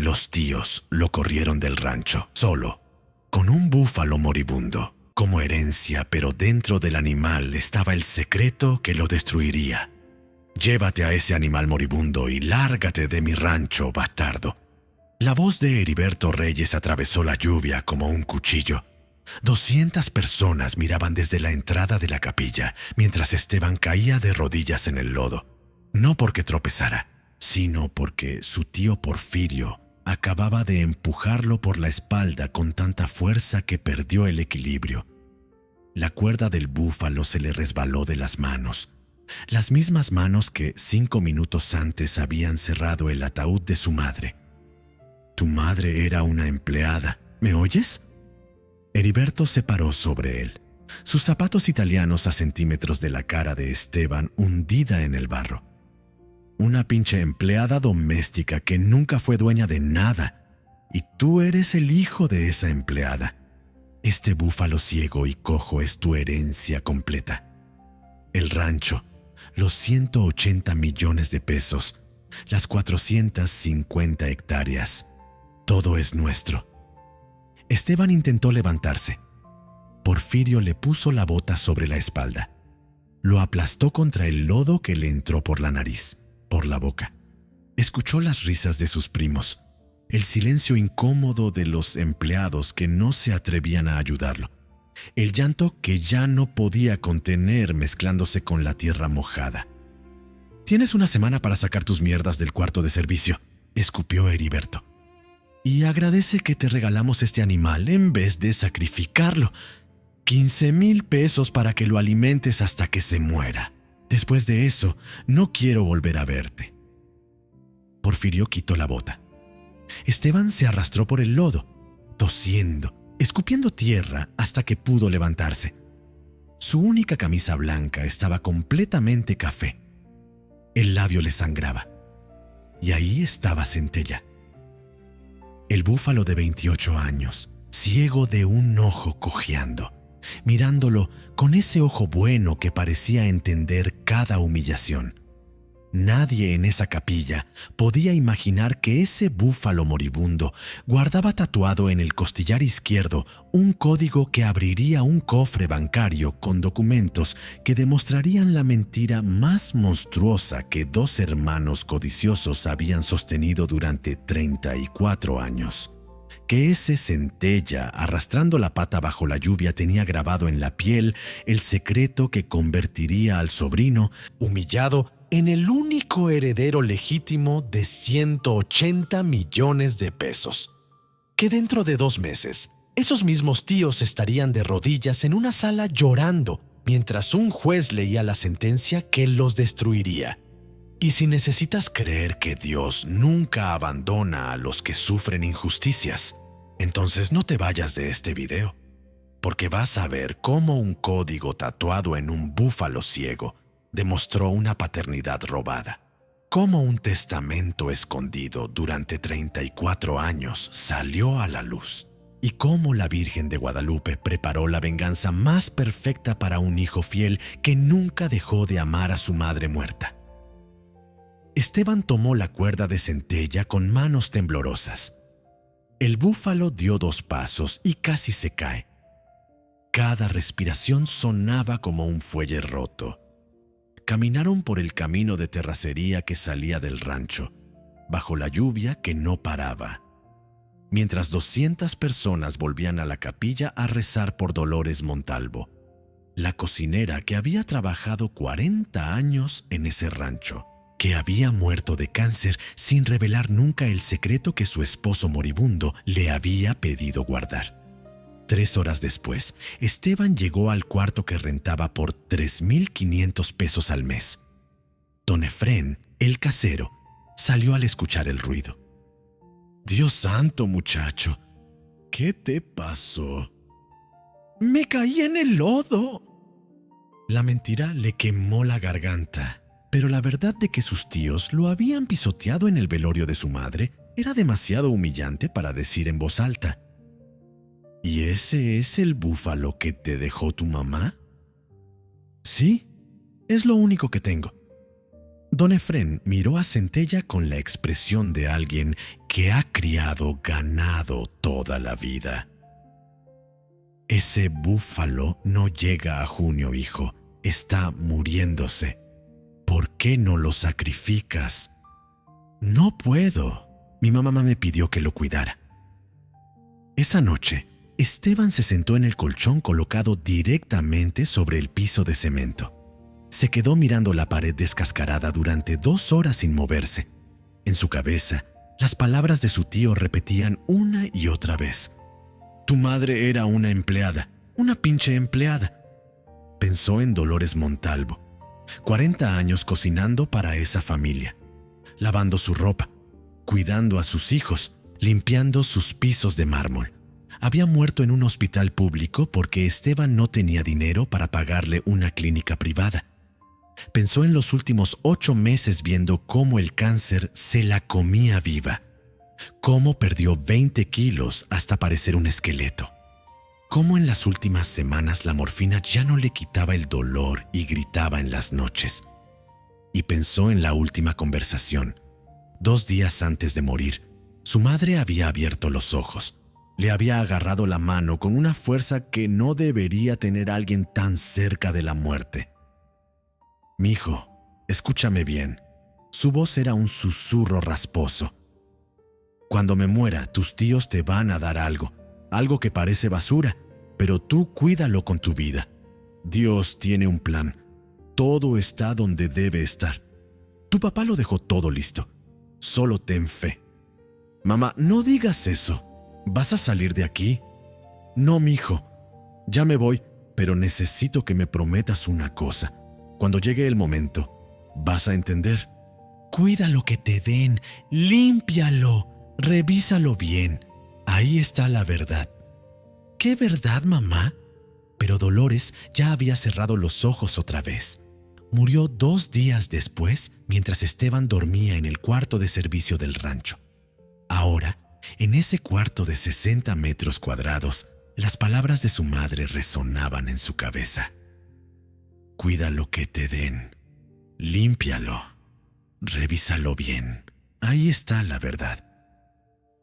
Los tíos lo corrieron del rancho, solo, con un búfalo moribundo, como herencia, pero dentro del animal estaba el secreto que lo destruiría. «Llévate a ese animal moribundo y lárgate de mi rancho, bastardo». La voz de Heriberto Reyes atravesó la lluvia como un cuchillo. 200 personas miraban desde la entrada de la capilla mientras Esteban caía de rodillas en el lodo. No porque tropezara, sino porque su tío Porfirio acababa de empujarlo por la espalda con tanta fuerza que perdió el equilibrio. La cuerda del búfalo se le resbaló de las manos, las mismas manos que 5 minutos antes habían cerrado el ataúd de su madre. «Tu madre era una empleada, ¿me oyes?». Heriberto se paró sobre él, sus zapatos italianos a centímetros de la cara de Esteban hundida en el barro. «Una pinche empleada doméstica que nunca fue dueña de nada, y tú eres el hijo de esa empleada. Este búfalo ciego y cojo es tu herencia completa. El rancho, los 180 millones de pesos, las 450 hectáreas, todo es nuestro». Esteban intentó levantarse. Porfirio le puso la bota sobre la espalda. Lo aplastó contra el lodo que le entró por la nariz, por la boca. Escuchó las risas de sus primos, el silencio incómodo de los empleados que no se atrevían a ayudarlo, el llanto que ya no podía contener mezclándose con la tierra mojada. «Tienes una semana para sacar tus mierdas del cuarto de servicio», escupió Heriberto. «Y agradece que te regalamos este animal en vez de sacrificarlo. 15,000 pesos para que lo alimentes hasta que se muera. Después de eso, no quiero volver a verte». Porfirio quitó la bota. Esteban se arrastró por el lodo, tosiendo, escupiendo tierra hasta que pudo levantarse. Su única camisa blanca estaba completamente café. El labio le sangraba. Y ahí estaba Centella. El búfalo de 28 años, ciego de un ojo cojeando, mirándolo con ese ojo bueno que parecía entender cada humillación. Nadie en esa capilla podía imaginar que ese búfalo moribundo guardaba tatuado en el costillar izquierdo un código que abriría un cofre bancario con documentos que demostrarían la mentira más monstruosa que 2 hermanos codiciosos habían sostenido durante 34 años. Que ese Centella, arrastrando la pata bajo la lluvia, tenía grabado en la piel el secreto que convertiría al sobrino, humillado, en el único heredero legítimo de 180 millones de pesos. Que dentro de 2 meses, esos mismos tíos estarían de rodillas en una sala llorando mientras un juez leía la sentencia que los destruiría. Y si necesitas creer que Dios nunca abandona a los que sufren injusticias, entonces no te vayas de este video, porque vas a ver cómo un código tatuado en un búfalo ciego demostró una paternidad robada, cómo un testamento escondido durante 34 años salió a la luz, y cómo la Virgen de Guadalupe preparó la venganza más perfecta para un hijo fiel que nunca dejó de amar a su madre muerta. Esteban tomó la cuerda de Centella con manos temblorosas. El búfalo dio 2 pasos y casi se cae. Cada respiración sonaba como un fuelle roto. Caminaron por el camino de terracería que salía del rancho, bajo la lluvia que no paraba, mientras 200 personas volvían a la capilla a rezar por Dolores Montalvo, la cocinera que había trabajado 40 años en ese rancho, que había muerto de cáncer sin revelar nunca el secreto que su esposo moribundo le había pedido guardar. 3 horas después, Esteban llegó al cuarto que rentaba por 3,500 pesos al mes. Don Efrén, el casero, salió al escuchar el ruido. «Dios santo, muchacho, ¿qué te pasó?» «Me caí en el lodo». La mentira le quemó la garganta, pero la verdad de que sus tíos lo habían pisoteado en el velorio de su madre era demasiado humillante para decir en voz alta. «¿Y ese es el búfalo que te dejó tu mamá?» «Sí, es lo único que tengo». Don Efrén miró a Centella con la expresión de alguien que ha criado ganado toda la vida. Ese búfalo no llega a junio, hijo. Está muriéndose. ¿Por qué no lo sacrificas? No puedo. Mi mamá me pidió que lo cuidara. Esa noche, Esteban se sentó en el colchón colocado directamente sobre el piso de cemento. Se quedó mirando la pared descascarada durante 2 horas sin moverse. En su cabeza, las palabras de su tío repetían una y otra vez. Tu madre era una empleada, una pinche empleada. Pensó en Dolores Montalvo. 40 años cocinando para esa familia, lavando su ropa, cuidando a sus hijos, limpiando sus pisos de mármol. Había muerto en un hospital público porque Esteban no tenía dinero para pagarle una clínica privada. Pensó en los últimos 8 meses viendo cómo el cáncer se la comía viva, cómo perdió 20 kilos hasta parecer un esqueleto, cómo en las últimas semanas la morfina ya no le quitaba el dolor y gritaba en las noches. Y pensó en la última conversación. 2 días antes de morir, su madre había abierto los ojos. Le había agarrado la mano con una fuerza que no debería tener alguien tan cerca de la muerte. «Mijo, escúchame bien». Su voz era un susurro rasposo. «Cuando me muera, tus tíos te van a dar algo que parece basura, pero tú cuídalo con tu vida. Dios tiene un plan. Todo está donde debe estar. Tu papá lo dejó todo listo. Solo ten fe». «Mamá, no digas eso. ¿Vas a salir de aquí?» «No, mijo. Ya me voy, pero necesito que me prometas una cosa. Cuando llegue el momento, vas a entender. Cuida lo que te den, límpialo, revísalo bien. Ahí está la verdad». «¿Qué verdad, mamá?» Pero Dolores ya había cerrado los ojos otra vez. Murió 2 días después, mientras Esteban dormía en el cuarto de servicio del rancho. Ahora, en ese cuarto de 60 metros cuadrados, las palabras de su madre resonaban en su cabeza. Cuida lo que te den, límpialo, revísalo bien. Ahí está la verdad.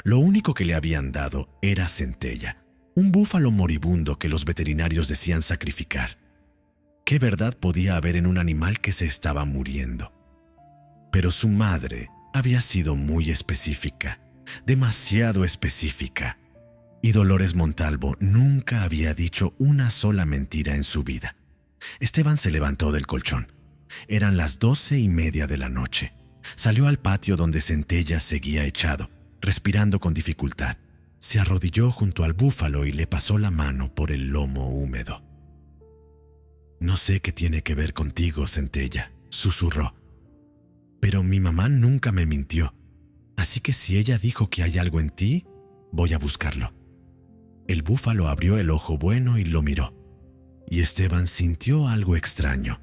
Lo único que le habían dado era Centella, un búfalo moribundo que los veterinarios decían sacrificar. ¿Qué verdad podía haber en un animal que se estaba muriendo? Pero su madre había sido muy específica, demasiado específica, y Dolores Montalvo nunca había dicho una sola mentira en su vida. Esteban se levantó del colchón. Eran las 12:30 de la noche. Salió al patio donde Centella seguía echado, respirando con dificultad. Se arrodilló junto al búfalo y le pasó la mano por el lomo húmedo. «No sé qué tiene que ver contigo, Centella», susurró. «Pero mi mamá nunca me mintió. Así que si ella dijo que hay algo en ti, voy a buscarlo». El búfalo abrió el ojo bueno y lo miró. Y Esteban sintió algo extraño,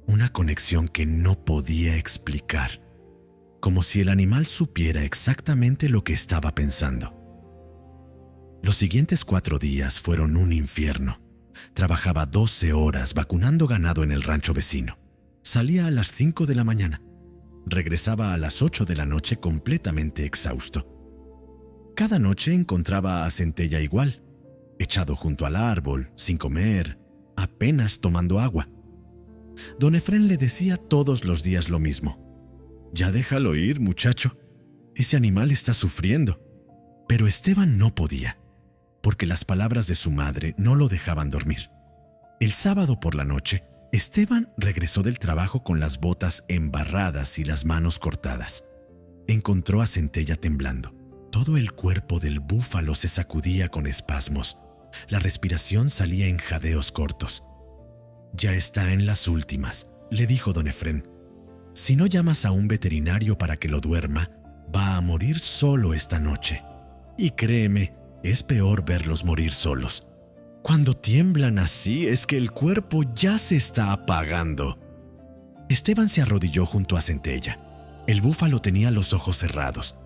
una conexión que no podía explicar, como si el animal supiera exactamente lo que estaba pensando. Los siguientes 4 días fueron un infierno. Trabajaba 12 horas vacunando ganado en el rancho vecino. Salía a las 5 de la mañana. Regresaba a las 8 de la noche completamente exhausto. Cada noche encontraba a Centella igual, echado junto al árbol, sin comer, apenas tomando agua. Don Efrén le decía todos los días lo mismo. «Ya déjalo ir, muchacho. Ese animal está sufriendo». Pero Esteban no podía, porque las palabras de su madre no lo dejaban dormir. El sábado por la noche, Esteban regresó del trabajo con las botas embarradas y las manos cortadas. Encontró a Centella temblando. Todo el cuerpo del búfalo se sacudía con espasmos. La respiración salía en jadeos cortos. «Ya está en las últimas», le dijo don Efrén. «Si no llamas a un veterinario para que lo duerma, va a morir solo esta noche. Y créeme, es peor verlos morir solos. Cuando tiemblan así es que el cuerpo ya se está apagando». Esteban se arrodilló junto a Centella. El búfalo tenía los ojos cerrados.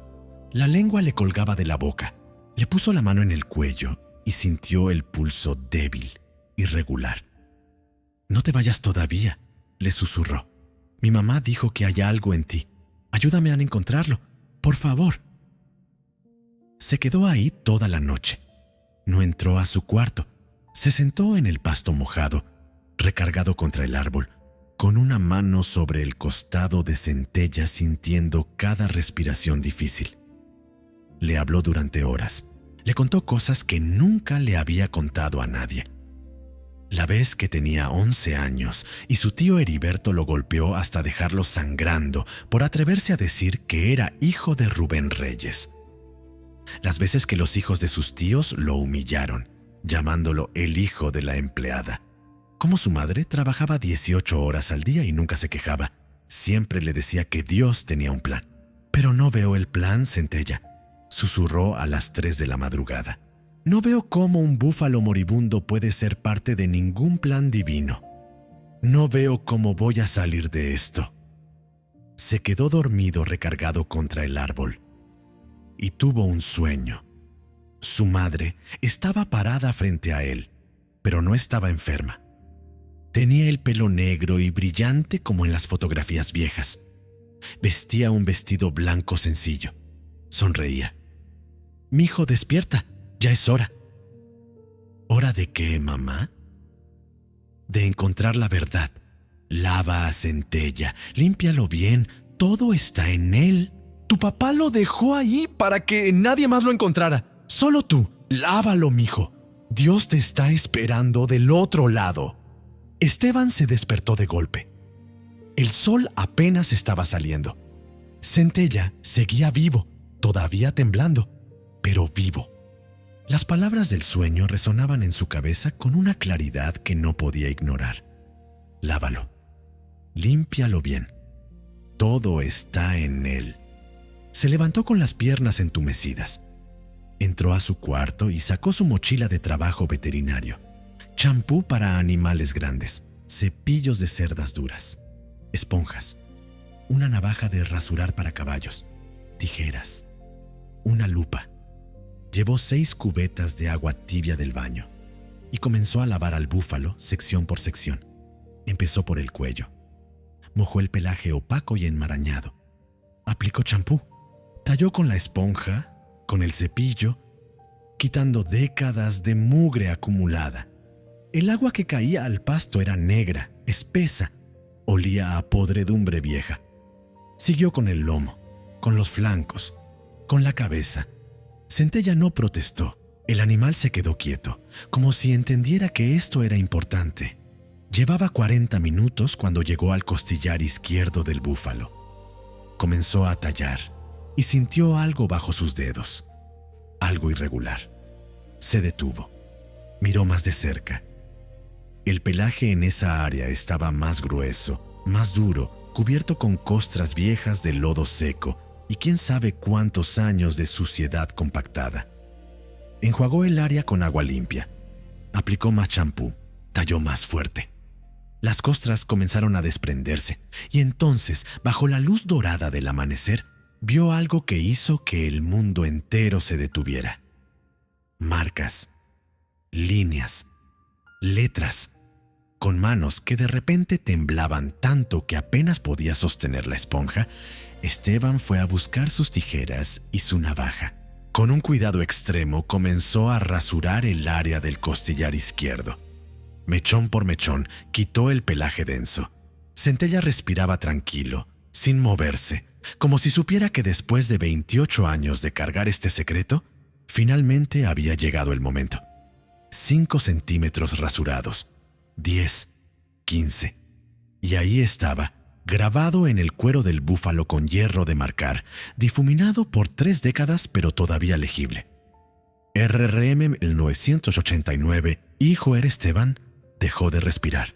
La lengua le colgaba de la boca. Le puso la mano en el cuello y sintió el pulso débil, irregular. «No te vayas todavía», le susurró. Mi mamá dijo que hay algo en ti. Ayúdame a encontrarlo, por favor. Se quedó ahí toda la noche. No entró a su cuarto. Se sentó en el pasto mojado, recargado contra el árbol, con una mano sobre el costado de Centella, sintiendo cada respiración difícil. Le habló durante horas. Le contó cosas que nunca le había contado a nadie. La vez que tenía 11 años y su tío Heriberto lo golpeó hasta dejarlo sangrando por atreverse a decir que era hijo de Rubén Reyes. Las veces que los hijos de sus tíos lo humillaron, llamándolo el hijo de la empleada. Como su madre trabajaba 18 horas al día y nunca se quejaba, siempre le decía que Dios tenía un plan. Pero no veo el plan, Centella, susurró a las 3 de la madrugada. No veo cómo un búfalo moribundo puede ser parte de ningún plan divino. No veo cómo voy a salir de esto. Se quedó dormido recargado contra el árbol y tuvo un sueño. Su madre estaba parada frente a él, pero no estaba enferma. Tenía el pelo negro y brillante como en las fotografías viejas. Vestía un vestido blanco sencillo. Sonreía. «Mijo, despierta. Ya es hora». ¿Hora de qué, mamá? De encontrar la verdad. Lava a Centella, límpialo bien, todo está en él. Tu papá lo dejó ahí para que nadie más lo encontrara. Solo tú. Lávalo, mijo. Dios te está esperando del otro lado. Esteban se despertó de golpe. El sol apenas estaba saliendo. Centella seguía vivo, todavía temblando, pero vivo. Las palabras del sueño resonaban en su cabeza con una claridad que no podía ignorar. Lávalo. Límpialo bien. Todo está en él. Se levantó con las piernas entumecidas. Entró a su cuarto y sacó su mochila de trabajo veterinario. Champú para animales grandes, cepillos de cerdas duras, esponjas, una navaja de rasurar para caballos, tijeras, una lupa. Llevó 6 cubetas de agua tibia del baño y comenzó a lavar al búfalo sección por sección. Empezó por el cuello. Mojó el pelaje opaco y enmarañado. Aplicó champú. Talló con la esponja, con el cepillo, quitando décadas de mugre acumulada. El agua que caía al pasto era negra, espesa, olía a podredumbre vieja. Siguió con el lomo, con los flancos, con la cabeza. Centella no protestó. El animal se quedó quieto, como si entendiera que esto era importante. Llevaba 40 minutos cuando llegó al costillar izquierdo del búfalo. Comenzó a tallar y sintió algo bajo sus dedos, algo irregular. Se detuvo. Miró más de cerca. El pelaje en esa área estaba más grueso, más duro, cubierto con costras viejas de lodo seco y quién sabe cuántos años de suciedad compactada. Enjuagó el área con agua limpia. Aplicó más champú. Talló más fuerte. Las costras comenzaron a desprenderse y entonces, bajo la luz dorada del amanecer, vio algo que hizo que el mundo entero se detuviera. Marcas, líneas, letras, con manos que de repente temblaban tanto que apenas podía sostener la esponja. Esteban fue a buscar sus tijeras y su navaja. Con un cuidado extremo comenzó a rasurar el área del costillar izquierdo. Mechón por mechón quitó el pelaje denso. Centella respiraba tranquilo, sin moverse, como si supiera que después de 28 años de cargar este secreto, finalmente había llegado el momento. 5 centímetros rasurados, 10, 15. Y ahí estaba, grabado en el cuero del búfalo con hierro de marcar, difuminado por 3 décadas pero todavía legible. RRM 1989, hijo era Esteban, dejó de respirar.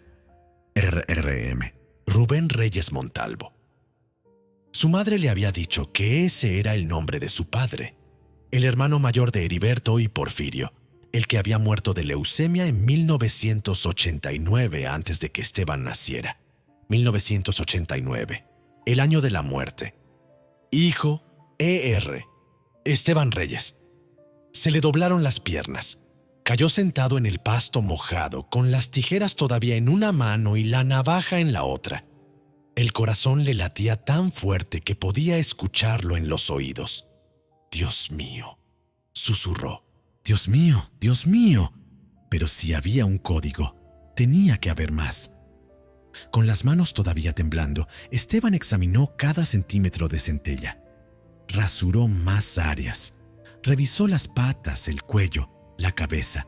RRM, Rubén Reyes Montalvo. Su madre le había dicho que ese era el nombre de su padre, el hermano mayor de Heriberto y Porfirio, el que había muerto de leucemia en 1989 antes de que Esteban naciera. 1989, el año de la muerte. Hijo ER, Esteban Reyes. Se le doblaron las piernas. Cayó sentado en el pasto mojado, con las tijeras todavía en una mano y la navaja en la otra. El corazón le latía tan fuerte que podía escucharlo en los oídos. «Dios mío», susurró. «Dios mío, Dios mío». Pero si había un código, tenía que haber más. Con las manos todavía temblando, Esteban examinó cada centímetro de centella. Rasuró más áreas. Revisó las patas, el cuello, la cabeza.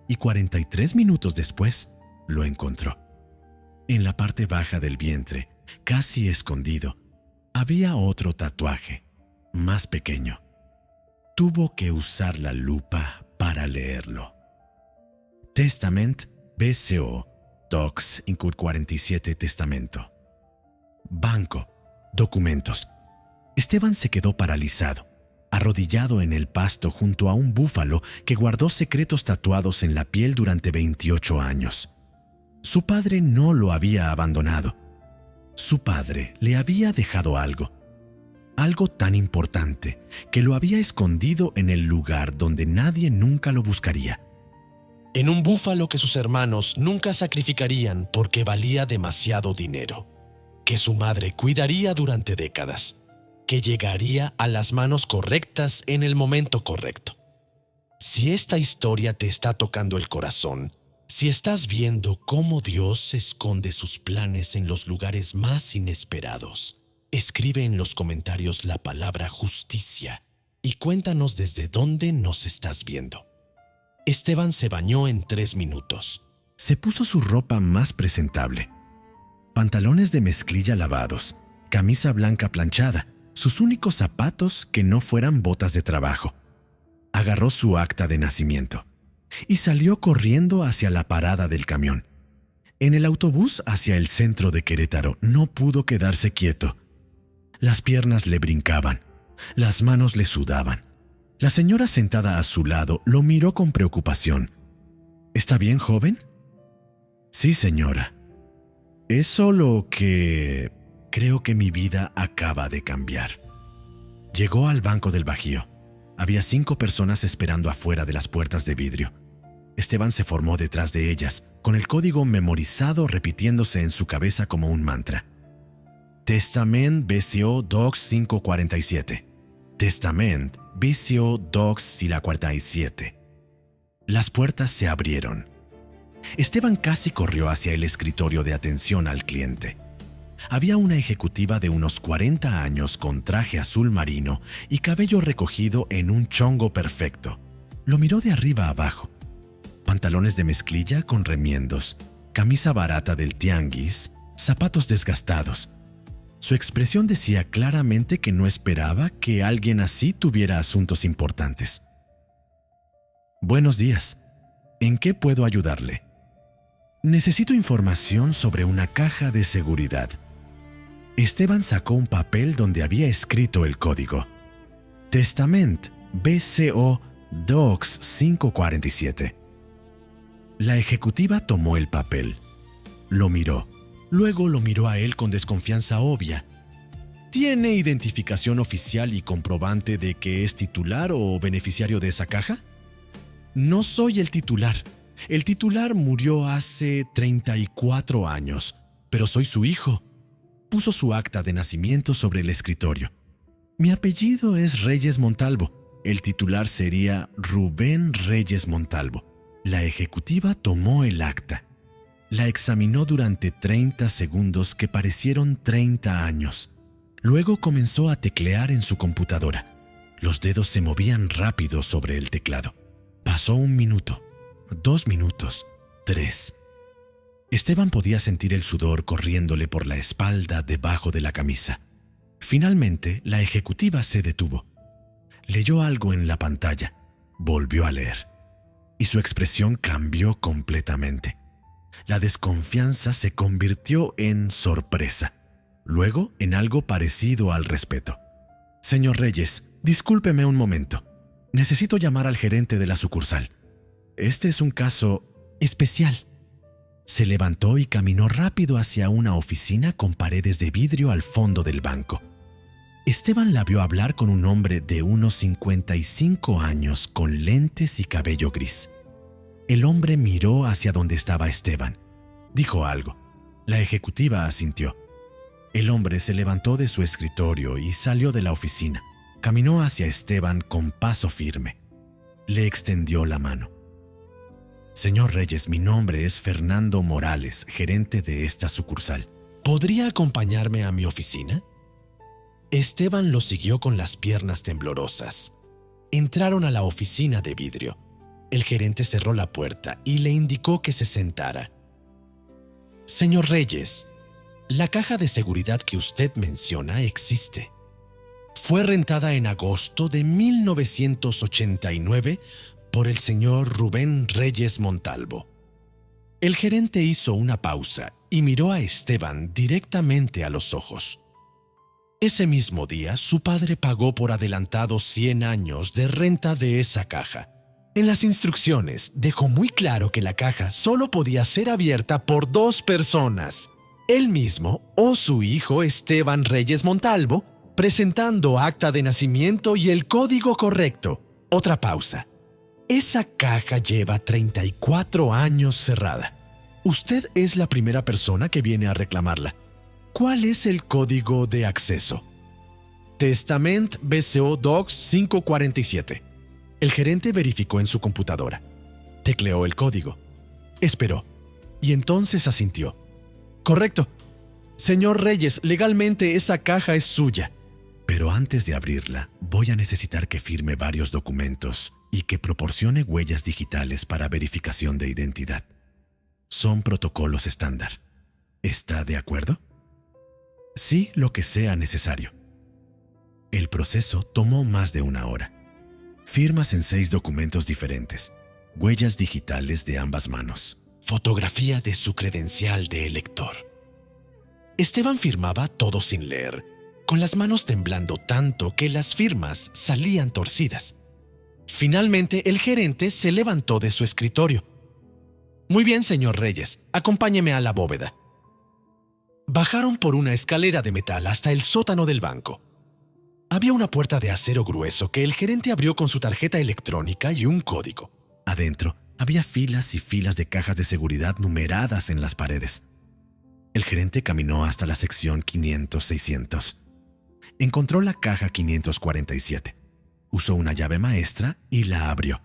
Y 43 minutos después, lo encontró. En la parte baja del vientre, casi escondido, había otro tatuaje, más pequeño. Tuvo que usar la lupa para leerlo. Testament BCO Docs Incur 47 Testamento. Banco. Documentos. Esteban se quedó paralizado, arrodillado en el pasto junto a un búfalo que guardó secretos tatuados en la piel durante 28 años. Su padre no lo había abandonado. Su padre le había dejado algo tan importante que lo había escondido en el lugar donde nadie nunca lo buscaría. En un búfalo que sus hermanos nunca sacrificarían porque valía demasiado dinero, que su madre cuidaría durante décadas, que llegaría a las manos correctas en el momento correcto. Si esta historia te está tocando el corazón, si estás viendo cómo Dios esconde sus planes en los lugares más inesperados, escribe en los comentarios la palabra justicia y cuéntanos desde dónde nos estás viendo. Esteban se bañó en 3 minutos. Se puso su ropa más presentable. Pantalones de mezclilla lavados, camisa blanca planchada, sus únicos zapatos que no fueran botas de trabajo. Agarró su acta de nacimiento y salió corriendo hacia la parada del camión. En el autobús hacia el centro de Querétaro no pudo quedarse quieto. Las piernas le brincaban, las manos le sudaban. La señora sentada a su lado lo miró con preocupación. ¿Está bien, joven? Sí, señora. Es solo que creo que mi vida acaba de cambiar. Llegó al banco del Bajío. Había 5 personas esperando afuera de las puertas de vidrio. Esteban se formó detrás de ellas, con el código memorizado repitiéndose en su cabeza como un mantra. Testament BCO Docs 547. Testament BCO Docs 47. Las puertas se abrieron. Esteban casi corrió hacia el escritorio de atención al cliente. Había una ejecutiva de unos 40 años con traje azul marino y cabello recogido en un chongo perfecto. Lo miró de arriba a abajo. Pantalones de mezclilla con remiendos, camisa barata del tianguis, zapatos desgastados. Su expresión decía claramente que no esperaba que alguien así tuviera asuntos importantes. Buenos días. ¿En qué puedo ayudarle? Necesito información sobre una caja de seguridad. Esteban sacó un papel donde había escrito el código. Testament BCO Docs 547. La ejecutiva tomó el papel. Lo miró. Luego lo miró a él con desconfianza obvia. ¿Tiene identificación oficial y comprobante de que es titular o beneficiario de esa caja? No soy el titular. El titular murió hace 34 años, pero soy su hijo. Puso su acta de nacimiento sobre el escritorio. Mi apellido es Reyes Montalvo. El titular sería Rubén Reyes Montalvo. La ejecutiva tomó el acta. La examinó durante 30 segundos que parecieron 30 años. Luego comenzó a teclear en su computadora. Los dedos se movían rápido sobre el teclado. Pasó 1 minuto, 2 minutos, 3. Esteban podía sentir el sudor corriéndole por la espalda debajo de la camisa. Finalmente, la ejecutiva se detuvo. Leyó algo en la pantalla. Volvió a leer. Y su expresión cambió completamente. La desconfianza se convirtió en sorpresa, luego en algo parecido al respeto. Señor Reyes, discúlpeme un momento. Necesito llamar al gerente de la sucursal. Este es un caso especial. Se levantó y caminó rápido hacia una oficina con paredes de vidrio al fondo del banco. Esteban la vio hablar con un hombre de unos 55 años con lentes y cabello gris. El hombre miró hacia donde estaba Esteban. Dijo algo. La ejecutiva asintió. El hombre se levantó de su escritorio y salió de la oficina. Caminó hacia Esteban con paso firme. Le extendió la mano. Señor Reyes, mi nombre es Fernando Morales, gerente de esta sucursal. ¿Podría acompañarme a mi oficina? Esteban lo siguió con las piernas temblorosas. Entraron a la oficina de vidrio. El gerente cerró la puerta y le indicó que se sentara. Señor Reyes, la caja de seguridad que usted menciona existe. Fue rentada en agosto de 1989 por el señor Rubén Reyes Montalvo. El gerente hizo una pausa y miró a Esteban directamente a los ojos. Ese mismo día, su padre pagó por adelantado 100 años de renta de esa caja. En las instrucciones dejó muy claro que la caja solo podía ser abierta por 2 personas, él mismo o su hijo Esteban Reyes Montalvo, presentando acta de nacimiento y el código correcto. Otra pausa. Esa caja lleva 34 años cerrada. Usted es la primera persona que viene a reclamarla. ¿Cuál es el código de acceso? Testament BCO Docs 547. El gerente verificó en su computadora. Tecleó el código. Esperó. Y entonces asintió. Correcto. Señor Reyes, legalmente esa caja es suya. Pero antes de abrirla, voy a necesitar que firme varios documentos y que proporcione huellas digitales para verificación de identidad. Son protocolos estándar. ¿Está de acuerdo? Sí, lo que sea necesario. El proceso tomó más de 1 hora. Firmas en 6 documentos diferentes, huellas digitales de ambas manos. Fotografía de su credencial de elector. Esteban firmaba todo sin leer, con las manos temblando tanto que las firmas salían torcidas. Finalmente, el gerente se levantó de su escritorio. Muy bien, señor Reyes, acompáñeme a la bóveda. Bajaron por una escalera de metal hasta el sótano del banco. Había una puerta de acero grueso que el gerente abrió con su tarjeta electrónica y un código. Adentro había filas y filas de cajas de seguridad numeradas en las paredes. El gerente caminó hasta la sección 500-600. Encontró la caja 547. Usó una llave maestra y la abrió.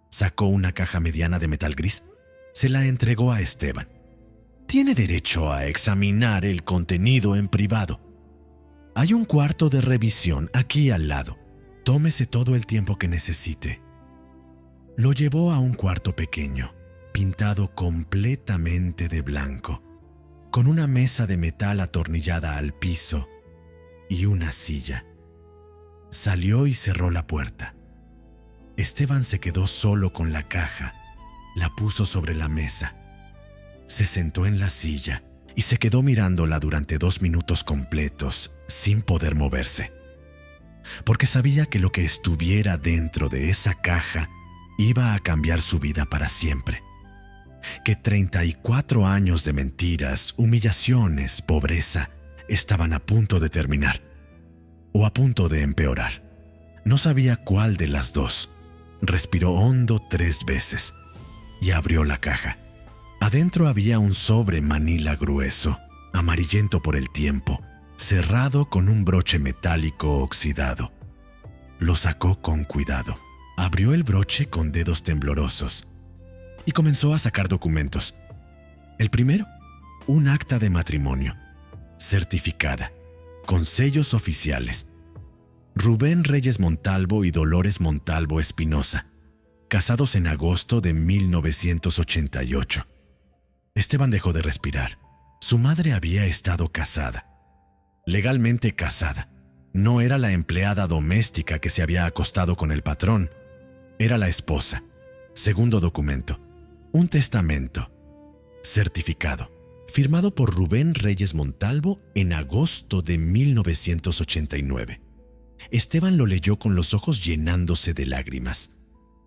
Sacó una caja mediana de metal gris. Se la entregó a Esteban. Tiene derecho a examinar el contenido en privado. Hay un cuarto de revisión aquí al lado. Tómese todo el tiempo que necesite. Lo llevó a un cuarto pequeño, pintado completamente de blanco, con una mesa de metal atornillada al piso y una silla. Salió y cerró la puerta. Esteban se quedó solo con la caja. La puso sobre la mesa. Se sentó en la silla y se quedó mirándola durante 2 minutos completos, sin poder moverse. Porque sabía que lo que estuviera dentro de esa caja iba a cambiar su vida para siempre. Que 34 años de mentiras, humillaciones, pobreza, estaban a punto de terminar. O a punto de empeorar. No sabía cuál de las dos. Respiró hondo 3 veces y abrió la caja. Adentro había un sobre manila grueso, amarillento por el tiempo, cerrado con un broche metálico oxidado. Lo sacó con cuidado. Abrió el broche con dedos temblorosos y comenzó a sacar documentos. El primero, un acta de matrimonio, certificada, con sellos oficiales. Rubén Reyes Montalvo y Dolores Montalvo Espinosa, casados en agosto de 1988. Esteban dejó de respirar. Su madre había estado casada. Legalmente casada. No era la empleada doméstica que se había acostado con el patrón. Era la esposa. Segundo documento. Un testamento. Certificado. Firmado por Rubén Reyes Montalvo en agosto de 1989. Esteban lo leyó con los ojos llenándose de lágrimas.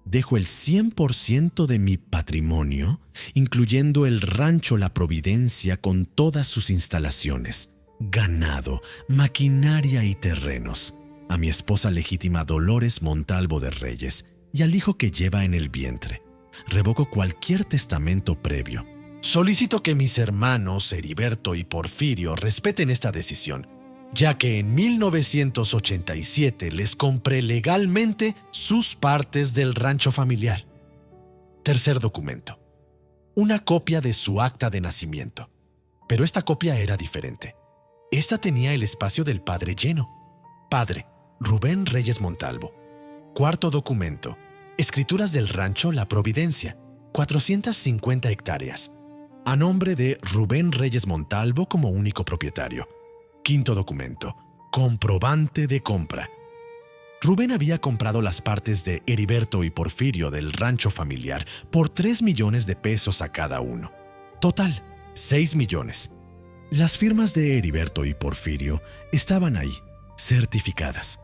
Dejo el 100% de mi patrimonio, incluyendo el rancho La Providencia con todas sus instalaciones, ganado, maquinaria y terrenos, a mi esposa legítima Dolores Montalvo de Reyes y al hijo que lleva en el vientre. Revoco cualquier testamento previo. Solicito que mis hermanos Heriberto y Porfirio respeten esta decisión, ya que en 1987 les compré legalmente sus partes del rancho familiar. Tercer documento. Una copia de su acta de nacimiento. Pero esta copia era diferente. Esta tenía el espacio del padre lleno. Padre, Rubén Reyes Montalvo. Cuarto documento. Escrituras del rancho La Providencia, 450 hectáreas. A nombre de Rubén Reyes Montalvo como único propietario. Quinto documento. Comprobante de compra. Rubén había comprado las partes de Heriberto y Porfirio del rancho familiar por 3 millones de pesos a cada uno. Total, 6 millones. Las firmas de Heriberto y Porfirio estaban ahí, certificadas.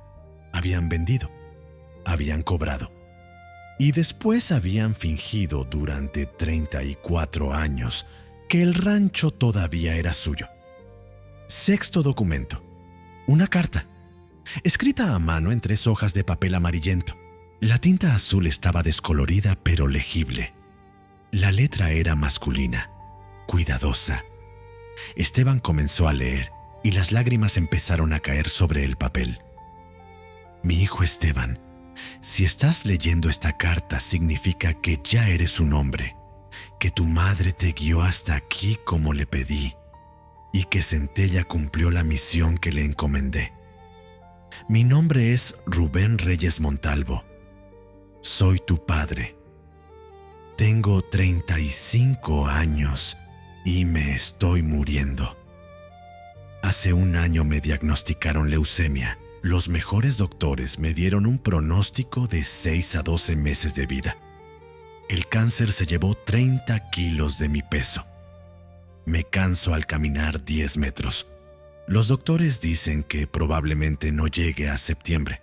Habían vendido, habían cobrado. Y después habían fingido durante 34 años que el rancho todavía era suyo. Sexto documento. Una carta, escrita a mano en 3 hojas de papel amarillento. La tinta azul estaba descolorida pero legible. La letra era masculina, cuidadosa. Esteban comenzó a leer y las lágrimas empezaron a caer sobre el papel. Mi hijo Esteban, si estás leyendo esta carta significa que ya eres un hombre, que tu madre te guió hasta aquí como le pedí y que Centella cumplió la misión que le encomendé. Mi nombre es Rubén Reyes Montalvo. Soy tu padre. Tengo 35 años y me estoy muriendo. Hace 1 año me diagnosticaron leucemia. Los mejores doctores me dieron un pronóstico de 6 a 12 meses de vida. El cáncer se llevó 30 kilos de mi peso. Me canso al caminar 10 metros. Los doctores dicen que probablemente no llegue a septiembre.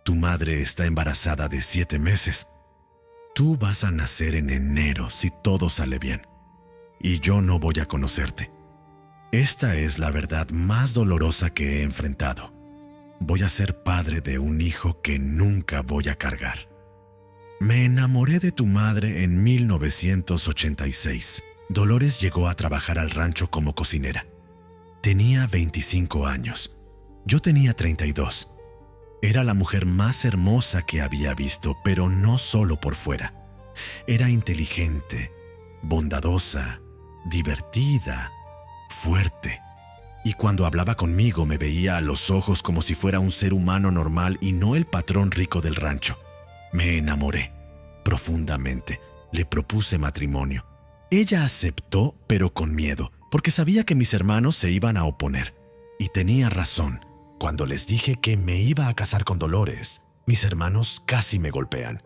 Tu madre está embarazada de 7 meses. Tú vas a nacer en enero si todo sale bien. Y yo no voy a conocerte. Esta es la verdad más dolorosa que he enfrentado. Voy a ser padre de un hijo que nunca voy a cargar. Me enamoré de tu madre en 1986. Dolores llegó a trabajar al rancho como cocinera. Tenía 25 años. Yo tenía 32. Era la mujer más hermosa que había visto, pero no solo por fuera. Era inteligente, bondadosa, divertida, fuerte. Y cuando hablaba conmigo me veía a los ojos como si fuera un ser humano normal y no el patrón rico del rancho. Me enamoré profundamente. Le propuse matrimonio. Ella aceptó, pero con miedo, porque sabía que mis hermanos se iban a oponer. Y tenía razón. Cuando les dije que me iba a casar con Dolores, mis hermanos casi me golpean.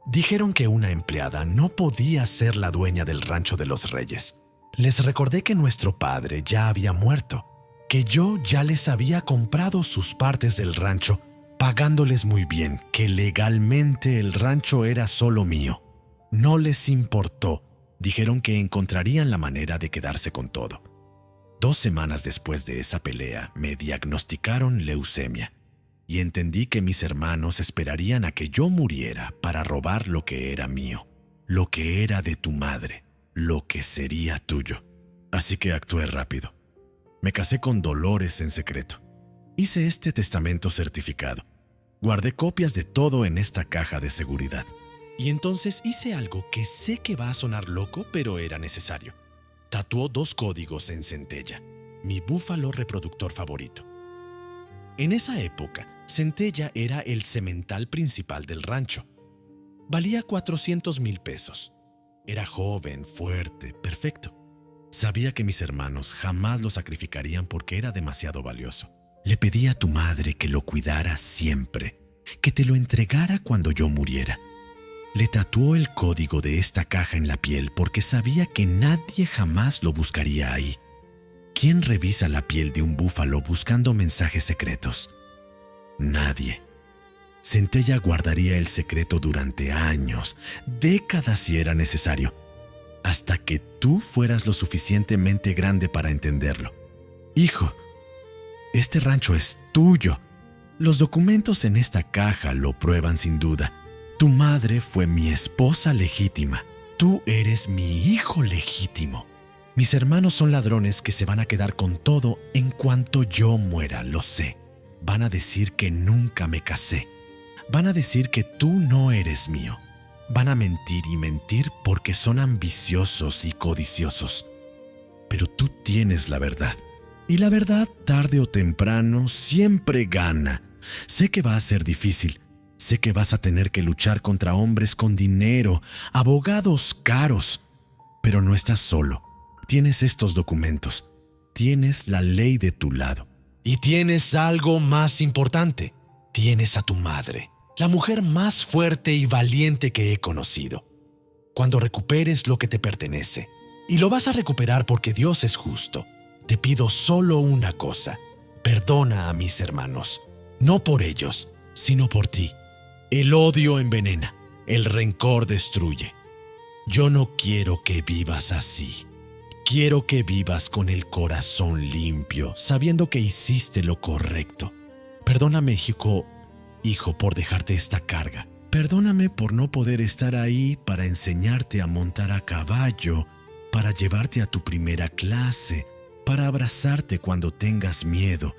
Dijeron que una empleada no podía ser la dueña del rancho de los Reyes. Les recordé que nuestro padre ya había muerto, que yo ya les había comprado sus partes del rancho, pagándoles muy bien, que legalmente el rancho era solo mío. No les importó. Dijeron que encontrarían la manera de quedarse con todo. 2 semanas después de esa pelea, me diagnosticaron leucemia y entendí que mis hermanos esperarían a que yo muriera para robar lo que era mío, lo que era de tu madre, lo que sería tuyo. Así que actué rápido. Me casé con Dolores en secreto. Hice este testamento certificado. Guardé copias de todo en esta caja de seguridad. Y entonces hice algo que sé que va a sonar loco, pero era necesario. Tatuó 2 códigos en Centella, mi búfalo reproductor favorito. En esa época, Centella era el semental principal del rancho. Valía 400,000 pesos. Era joven, fuerte, perfecto. Sabía que mis hermanos jamás lo sacrificarían porque era demasiado valioso. Le pedí a tu madre que lo cuidara siempre, que te lo entregara cuando yo muriera. Le tatuó el código de esta caja en la piel porque sabía que nadie jamás lo buscaría ahí. ¿Quién revisa la piel de un búfalo buscando mensajes secretos? Nadie. Centella guardaría el secreto durante años, décadas si era necesario, hasta que tú fueras lo suficientemente grande para entenderlo. Hijo, este rancho es tuyo. Los documentos en esta caja lo prueban sin duda. Tu madre fue mi esposa legítima. Tú eres mi hijo legítimo. Mis hermanos son ladrones que se van a quedar con todo en cuanto yo muera, lo sé. Van a decir que nunca me casé. Van a decir que tú no eres mío. Van a mentir y mentir porque son ambiciosos y codiciosos. Pero tú tienes la verdad. Y la verdad, tarde o temprano, siempre gana. Sé que va a ser difícil. Sé que vas a tener que luchar contra hombres con dinero, abogados caros. Pero no estás solo. Tienes estos documentos. Tienes la ley de tu lado. Y tienes algo más importante. Tienes a tu madre, la mujer más fuerte y valiente que he conocido. Cuando recuperes lo que te pertenece, y lo vas a recuperar porque Dios es justo, te pido solo una cosa: perdona a mis hermanos, no por ellos, sino por ti. El odio envenena, el rencor destruye. Yo no quiero que vivas así. Quiero que vivas con el corazón limpio, sabiendo que hiciste lo correcto. Perdóname, hijo, por dejarte esta carga. Perdóname por no poder estar ahí para enseñarte a montar a caballo, para llevarte a tu primera clase, para abrazarte cuando tengas miedo,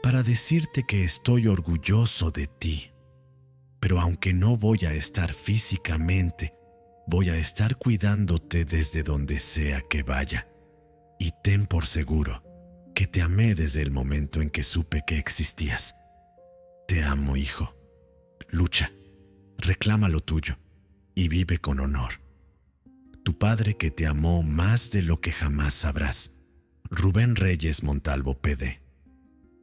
para decirte que estoy orgulloso de ti. Pero aunque no voy a estar físicamente, voy a estar cuidándote desde donde sea que vaya. Y ten por seguro que te amé desde el momento en que supe que existías. Te amo, hijo. Lucha, reclama lo tuyo y vive con honor. Tu padre que te amó más de lo que jamás sabrás. Rubén Reyes Montalvo, PD.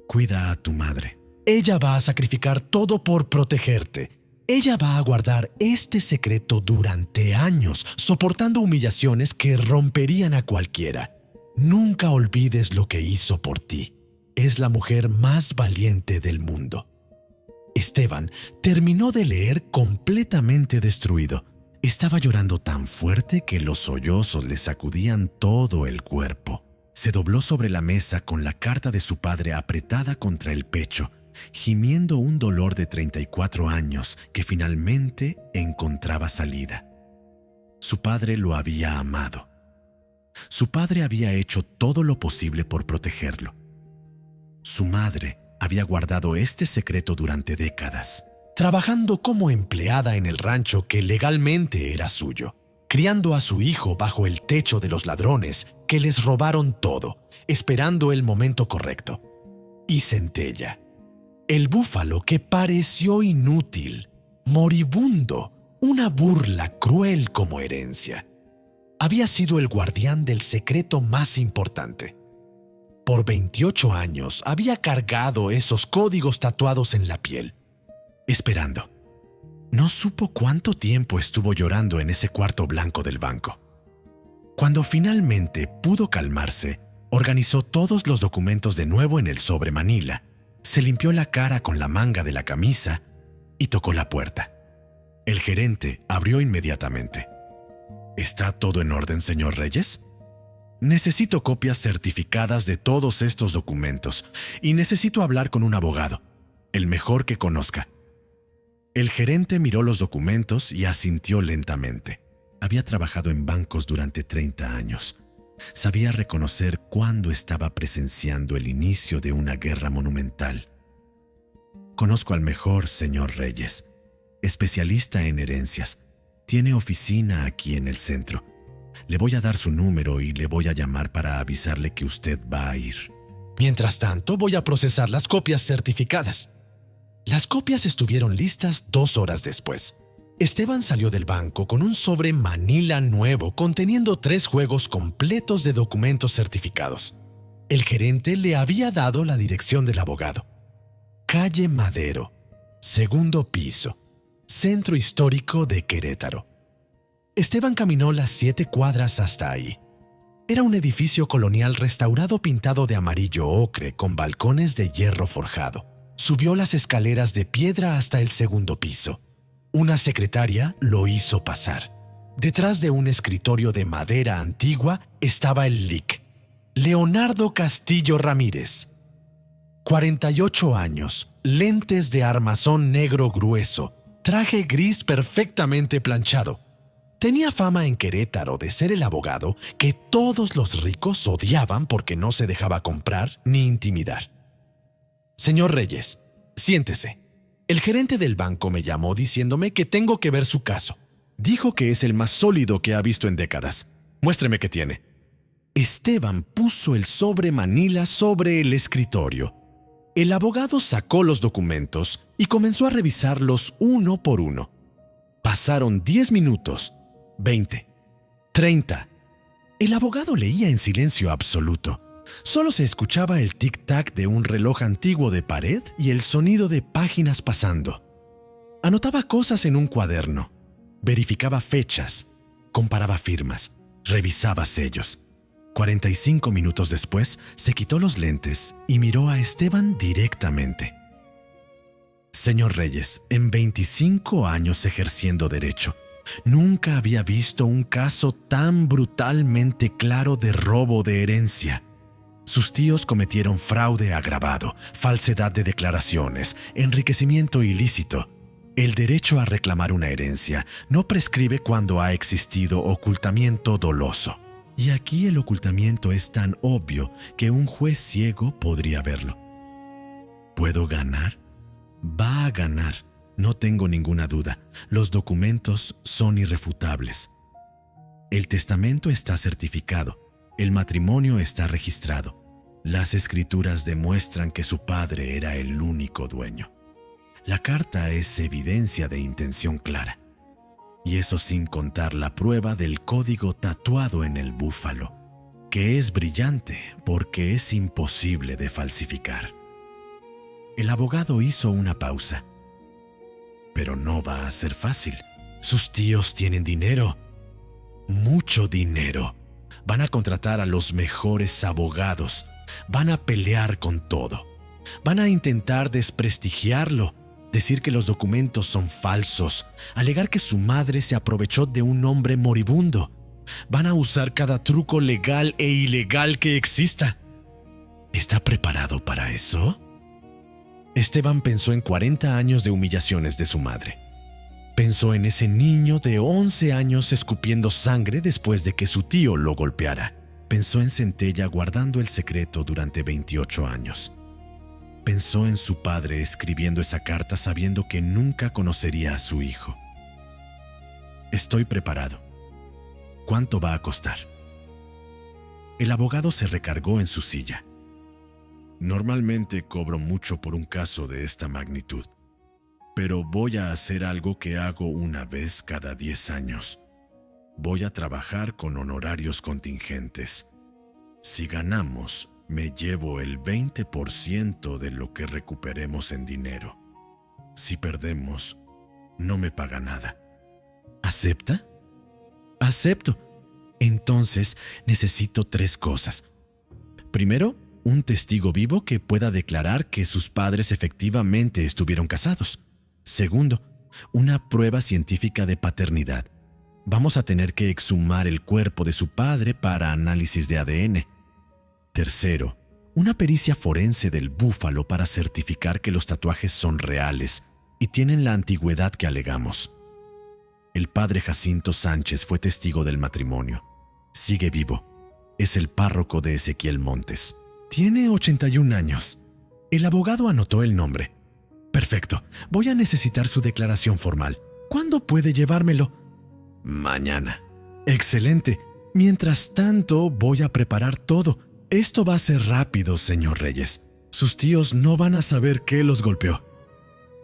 Cuida a tu madre. Ella va a sacrificar todo por protegerte. Ella va a guardar este secreto durante años, soportando humillaciones que romperían a cualquiera. Nunca olvides lo que hizo por ti. Es la mujer más valiente del mundo. Esteban terminó de leer completamente destruido. Estaba llorando tan fuerte que los sollozos le sacudían todo el cuerpo. Se dobló sobre la mesa con la carta de su padre apretada contra el pecho, gimiendo un dolor de 34 años que finalmente encontraba salida. Su padre lo había amado. Su padre había hecho todo lo posible por protegerlo. Su madre había guardado este secreto durante décadas, trabajando como empleada en el rancho que legalmente era suyo, criando a su hijo bajo el techo de los ladrones que les robaron todo, esperando el momento correcto. Y Centella, el búfalo que pareció inútil, moribundo, una burla cruel como herencia, había sido el guardián del secreto más importante. Por 28 años había cargado esos códigos tatuados en la piel, esperando. No supo cuánto tiempo estuvo llorando en ese cuarto blanco del banco. Cuando finalmente pudo calmarse, organizó todos los documentos de nuevo en el sobre manila, se limpió la cara con la manga de la camisa y tocó la puerta. El gerente abrió inmediatamente. ¿Está todo en orden, señor Reyes? Necesito copias certificadas de todos estos documentos y necesito hablar con un abogado, el mejor que conozca. El gerente miró los documentos y asintió lentamente. Había trabajado en bancos durante 30 años. Sabía reconocer cuándo estaba presenciando el inicio de una guerra monumental. Conozco al mejor, señor Reyes, especialista en herencias. Tiene oficina aquí en el centro. Le voy a dar su número y le voy a llamar para avisarle que usted va a ir. Mientras tanto, voy a procesar las copias certificadas. Las copias estuvieron listas 2 horas después. Esteban salió del banco con un sobre manila nuevo conteniendo 3 juegos completos de documentos certificados. El gerente le había dado la dirección del abogado. Calle Madero, 2º piso, Centro Histórico de Querétaro. Esteban caminó las 7 cuadras hasta ahí. Era un edificio colonial restaurado pintado de amarillo ocre con balcones de hierro forjado. Subió las escaleras de piedra hasta el 2º piso. Una secretaria lo hizo pasar. Detrás de un escritorio de madera antigua estaba el lic. Leonardo Castillo Ramírez. 48 años, lentes de armazón negro grueso, traje gris perfectamente planchado. Tenía fama en Querétaro de ser el abogado que todos los ricos odiaban porque no se dejaba comprar ni intimidar. Señor Reyes, siéntese. El gerente del banco me llamó diciéndome que tengo que ver su caso. Dijo que es el más sólido que ha visto en décadas. Muéstreme qué tiene. Esteban puso el sobre manila sobre el escritorio. El abogado sacó los documentos y comenzó a revisarlos uno por uno. Pasaron 10 minutos, 20, 30. El abogado leía en silencio absoluto. Solo se escuchaba el tic-tac de un reloj antiguo de pared y el sonido de páginas pasando. Anotaba cosas en un cuaderno, verificaba fechas, comparaba firmas, revisaba sellos. 45 minutos después, se quitó los lentes y miró a Esteban directamente. Señor Reyes, en 25 años ejerciendo derecho, nunca había visto un caso tan brutalmente claro de robo de herencia. Sus tíos cometieron fraude agravado, falsedad de declaraciones, enriquecimiento ilícito. El derecho a reclamar una herencia no prescribe cuando ha existido ocultamiento doloso. Y aquí el ocultamiento es tan obvio que un juez ciego podría verlo. ¿Puedo ganar? Va a ganar, no tengo ninguna duda. Los documentos son irrefutables. El testamento está certificado, el matrimonio está registrado. Las escrituras demuestran que su padre era el único dueño. La carta es evidencia de intención clara. Y eso sin contar la prueba del código tatuado en el búfalo, que es brillante porque es imposible de falsificar. El abogado hizo una pausa. Pero no va a ser fácil. Sus tíos tienen dinero. Mucho dinero. Van a contratar a los mejores abogados. Van a pelear con todo. Van a intentar desprestigiarlo, decir que los documentos son falsos, alegar que su madre se aprovechó de un hombre moribundo. Van a usar cada truco legal e ilegal que exista. ¿Está preparado para eso? Esteban pensó en 40 años de humillaciones de su madre. Pensó en ese niño de 11 años escupiendo sangre después de que su tío lo golpeara. Pensó en Centella guardando el secreto durante 28 años. Pensó en su padre escribiendo esa carta sabiendo que nunca conocería a su hijo. Estoy preparado. ¿Cuánto va a costar? El abogado se recargó en su silla. Normalmente cobro mucho por un caso de esta magnitud, pero voy a hacer algo que hago una vez cada 10 años. Voy a trabajar con honorarios contingentes. Si ganamos, me llevo el 20% de lo que recuperemos en dinero. Si perdemos, no me paga nada. ¿Acepta? Acepto. Entonces necesito 3 cosas. Primero, un testigo vivo que pueda declarar que sus padres efectivamente estuvieron casados. Segundo, una prueba científica de paternidad. Vamos a tener que exhumar el cuerpo de su padre para análisis de ADN. Tercero, una pericia forense del búfalo para certificar que los tatuajes son reales y tienen la antigüedad que alegamos. El padre Jacinto Sánchez fue testigo del matrimonio. Sigue vivo. Es el párroco de Ezequiel Montes. Tiene 81 años. El abogado anotó el nombre. Perfecto. Voy a necesitar su declaración formal. ¿Cuándo puede llevármelo? Mañana. Excelente. Mientras tanto, voy a preparar todo. Esto va a ser rápido, señor Reyes. Sus tíos no van a saber qué los golpeó.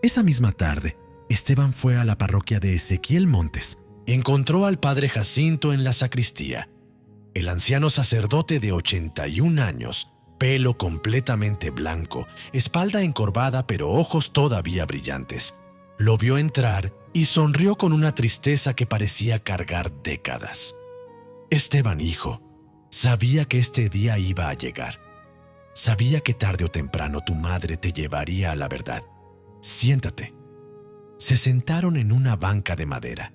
Esa misma tarde, Esteban fue a la parroquia de Ezequiel Montes. Encontró al padre Jacinto en la sacristía. El anciano sacerdote de 81 años, pelo completamente blanco, espalda encorvada pero ojos todavía brillantes. Lo vio entrar y sonrió con una tristeza que parecía cargar décadas. Esteban, hijo, sabía que este día iba a llegar. Sabía que tarde o temprano tu madre te llevaría a la verdad. Siéntate. Se sentaron en una banca de madera.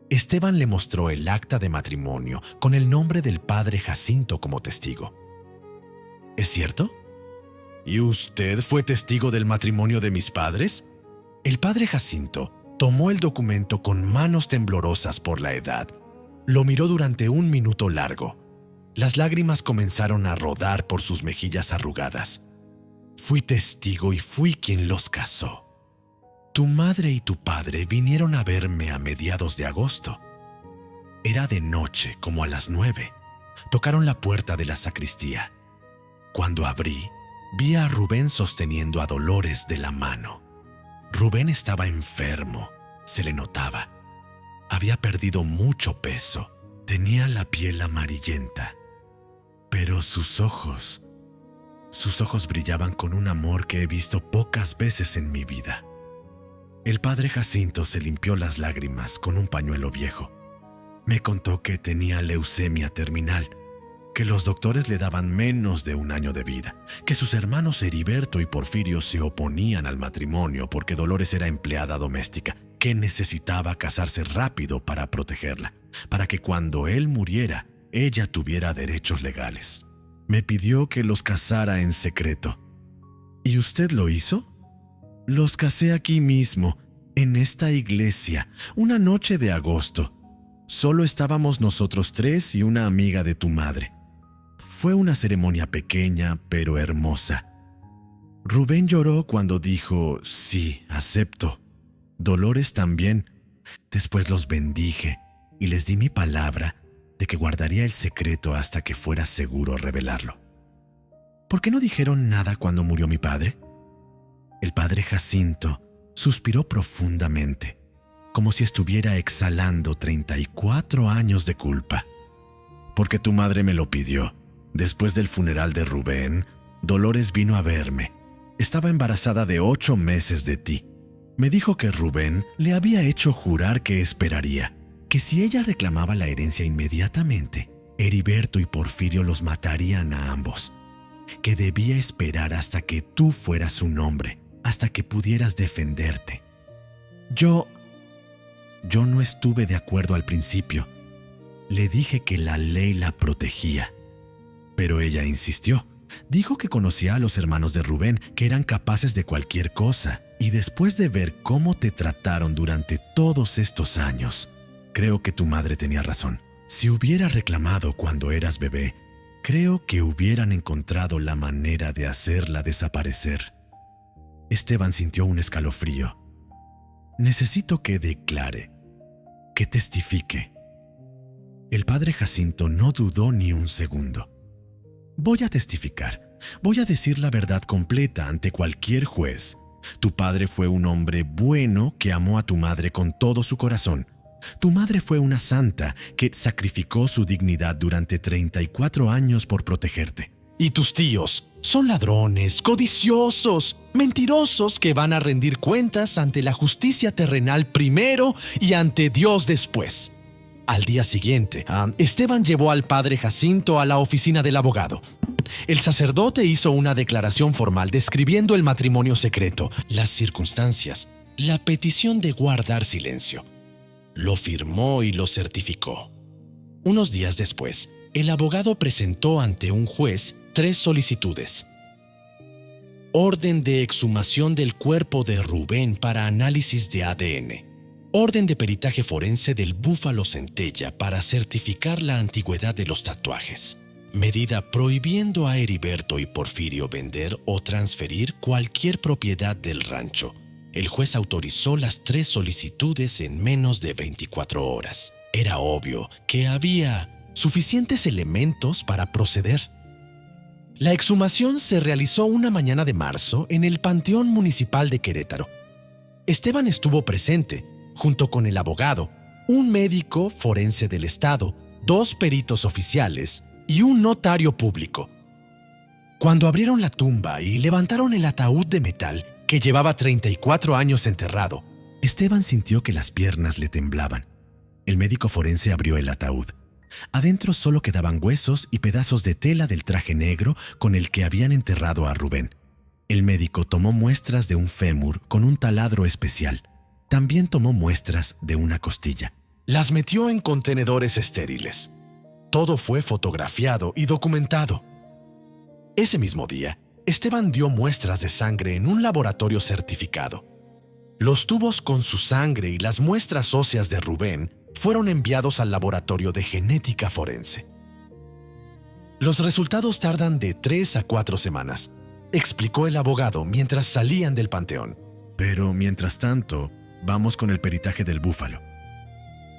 Esteban le mostró el acta de matrimonio con el nombre del padre Jacinto como testigo. ¿Es cierto? ¿Y usted fue testigo del matrimonio de mis padres? El padre Jacinto Tomó el documento con manos temblorosas por la edad. Lo miró durante 1 minuto largo. Las lágrimas comenzaron a rodar por sus mejillas arrugadas. Fui testigo y fui quien los casó. Tu madre y tu padre vinieron a verme a mediados de agosto. Era de noche, como a las 9. Tocaron la puerta de la sacristía. Cuando abrí, vi a Rubén sosteniendo a Dolores de la mano. Rubén estaba enfermo, se le notaba. Había perdido mucho peso, tenía la piel amarillenta, pero sus ojos brillaban con un amor que he visto pocas veces en mi vida. El padre Jacinto se limpió las lágrimas con un pañuelo viejo. Me contó que tenía leucemia terminal, que los doctores le daban menos de 1 año de vida, que sus hermanos Heriberto y Porfirio se oponían al matrimonio porque Dolores era empleada doméstica, que necesitaba casarse rápido para protegerla, para que cuando él muriera, ella tuviera derechos legales. Me pidió que los casara en secreto. ¿Y usted lo hizo? Los casé aquí mismo, en esta iglesia, una noche de agosto. Solo estábamos nosotros 3 y una amiga de tu madre. Fue una ceremonia pequeña, pero hermosa. Rubén lloró cuando dijo, sí, acepto. Dolores también. Después los bendije y les di mi palabra de que guardaría el secreto hasta que fuera seguro revelarlo. ¿Por qué no dijeron nada cuando murió mi padre? El padre Jacinto suspiró profundamente, como si estuviera exhalando 34 años de culpa. Porque tu madre me lo pidió. Después del funeral de Rubén, Dolores vino a verme. Estaba embarazada de 8 meses de ti. Me dijo que Rubén le había hecho jurar que esperaría, que si ella reclamaba la herencia inmediatamente, Heriberto y Porfirio los matarían a ambos, que debía esperar hasta que tú fueras un hombre, hasta que pudieras defenderte. Yo no estuve de acuerdo al principio. Le dije que la ley la protegía. Pero ella insistió. Dijo que conocía a los hermanos de Rubén, que eran capaces de cualquier cosa. Y después de ver cómo te trataron durante todos estos años, creo que tu madre tenía razón. Si hubiera reclamado cuando eras bebé, creo que hubieran encontrado la manera de hacerla desaparecer. Esteban sintió un escalofrío. Necesito que declare, que testifique. El padre Jacinto no dudó ni un segundo. Voy a testificar. Voy a decir la verdad completa ante cualquier juez. Tu padre fue un hombre bueno que amó a tu madre con todo su corazón. Tu madre fue una santa que sacrificó su dignidad durante 34 años por protegerte. Y tus tíos son ladrones, codiciosos, mentirosos que van a rendir cuentas ante la justicia terrenal primero y ante Dios después. Al día siguiente, Esteban llevó al padre Jacinto a la oficina del abogado. El sacerdote hizo una declaración formal describiendo el matrimonio secreto, las circunstancias, la petición de guardar silencio. Lo firmó y lo certificó. Unos días después, el abogado presentó ante un juez 3 solicitudes. Orden de exhumación del cuerpo de Rubén para análisis de ADN. Orden de peritaje forense del búfalo centella para certificar la antigüedad de los tatuajes. Medida prohibiendo a Heriberto y Porfirio vender o transferir cualquier propiedad del rancho. El juez autorizó las 3 solicitudes en menos de 24 horas. Era obvio que había suficientes elementos para proceder. La exhumación se realizó una mañana de marzo en el Panteón Municipal de Querétaro. Esteban estuvo presente, junto con el abogado, un médico forense del estado, 2 peritos oficiales y un notario público. Cuando abrieron la tumba y levantaron el ataúd de metal que llevaba 34 años enterrado, Esteban sintió que las piernas le temblaban. El médico forense abrió el ataúd. Adentro solo quedaban huesos y pedazos de tela del traje negro con el que habían enterrado a Rubén. El médico tomó muestras de un fémur con un taladro especial. También tomó muestras de una costilla. Las metió en contenedores estériles. Todo fue fotografiado y documentado. Ese mismo día, Esteban dio muestras de sangre en un laboratorio certificado. Los tubos con su sangre y las muestras óseas de Rubén fueron enviados al laboratorio de genética forense. Los resultados tardan de 3 a 4 semanas, explicó el abogado mientras salían del panteón. Pero mientras tanto, vamos con el peritaje del búfalo.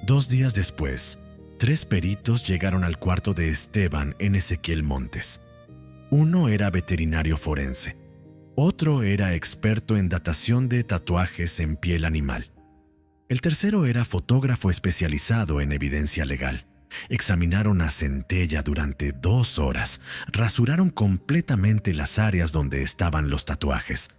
2 días después, 3 peritos llegaron al cuarto de Esteban en Ezequiel Montes. Uno era veterinario forense. Otro era experto en datación de tatuajes en piel animal. El tercero era fotógrafo especializado en evidencia legal. Examinaron a Centella durante 2 horas, rasuraron completamente las áreas donde estaban los tatuajes.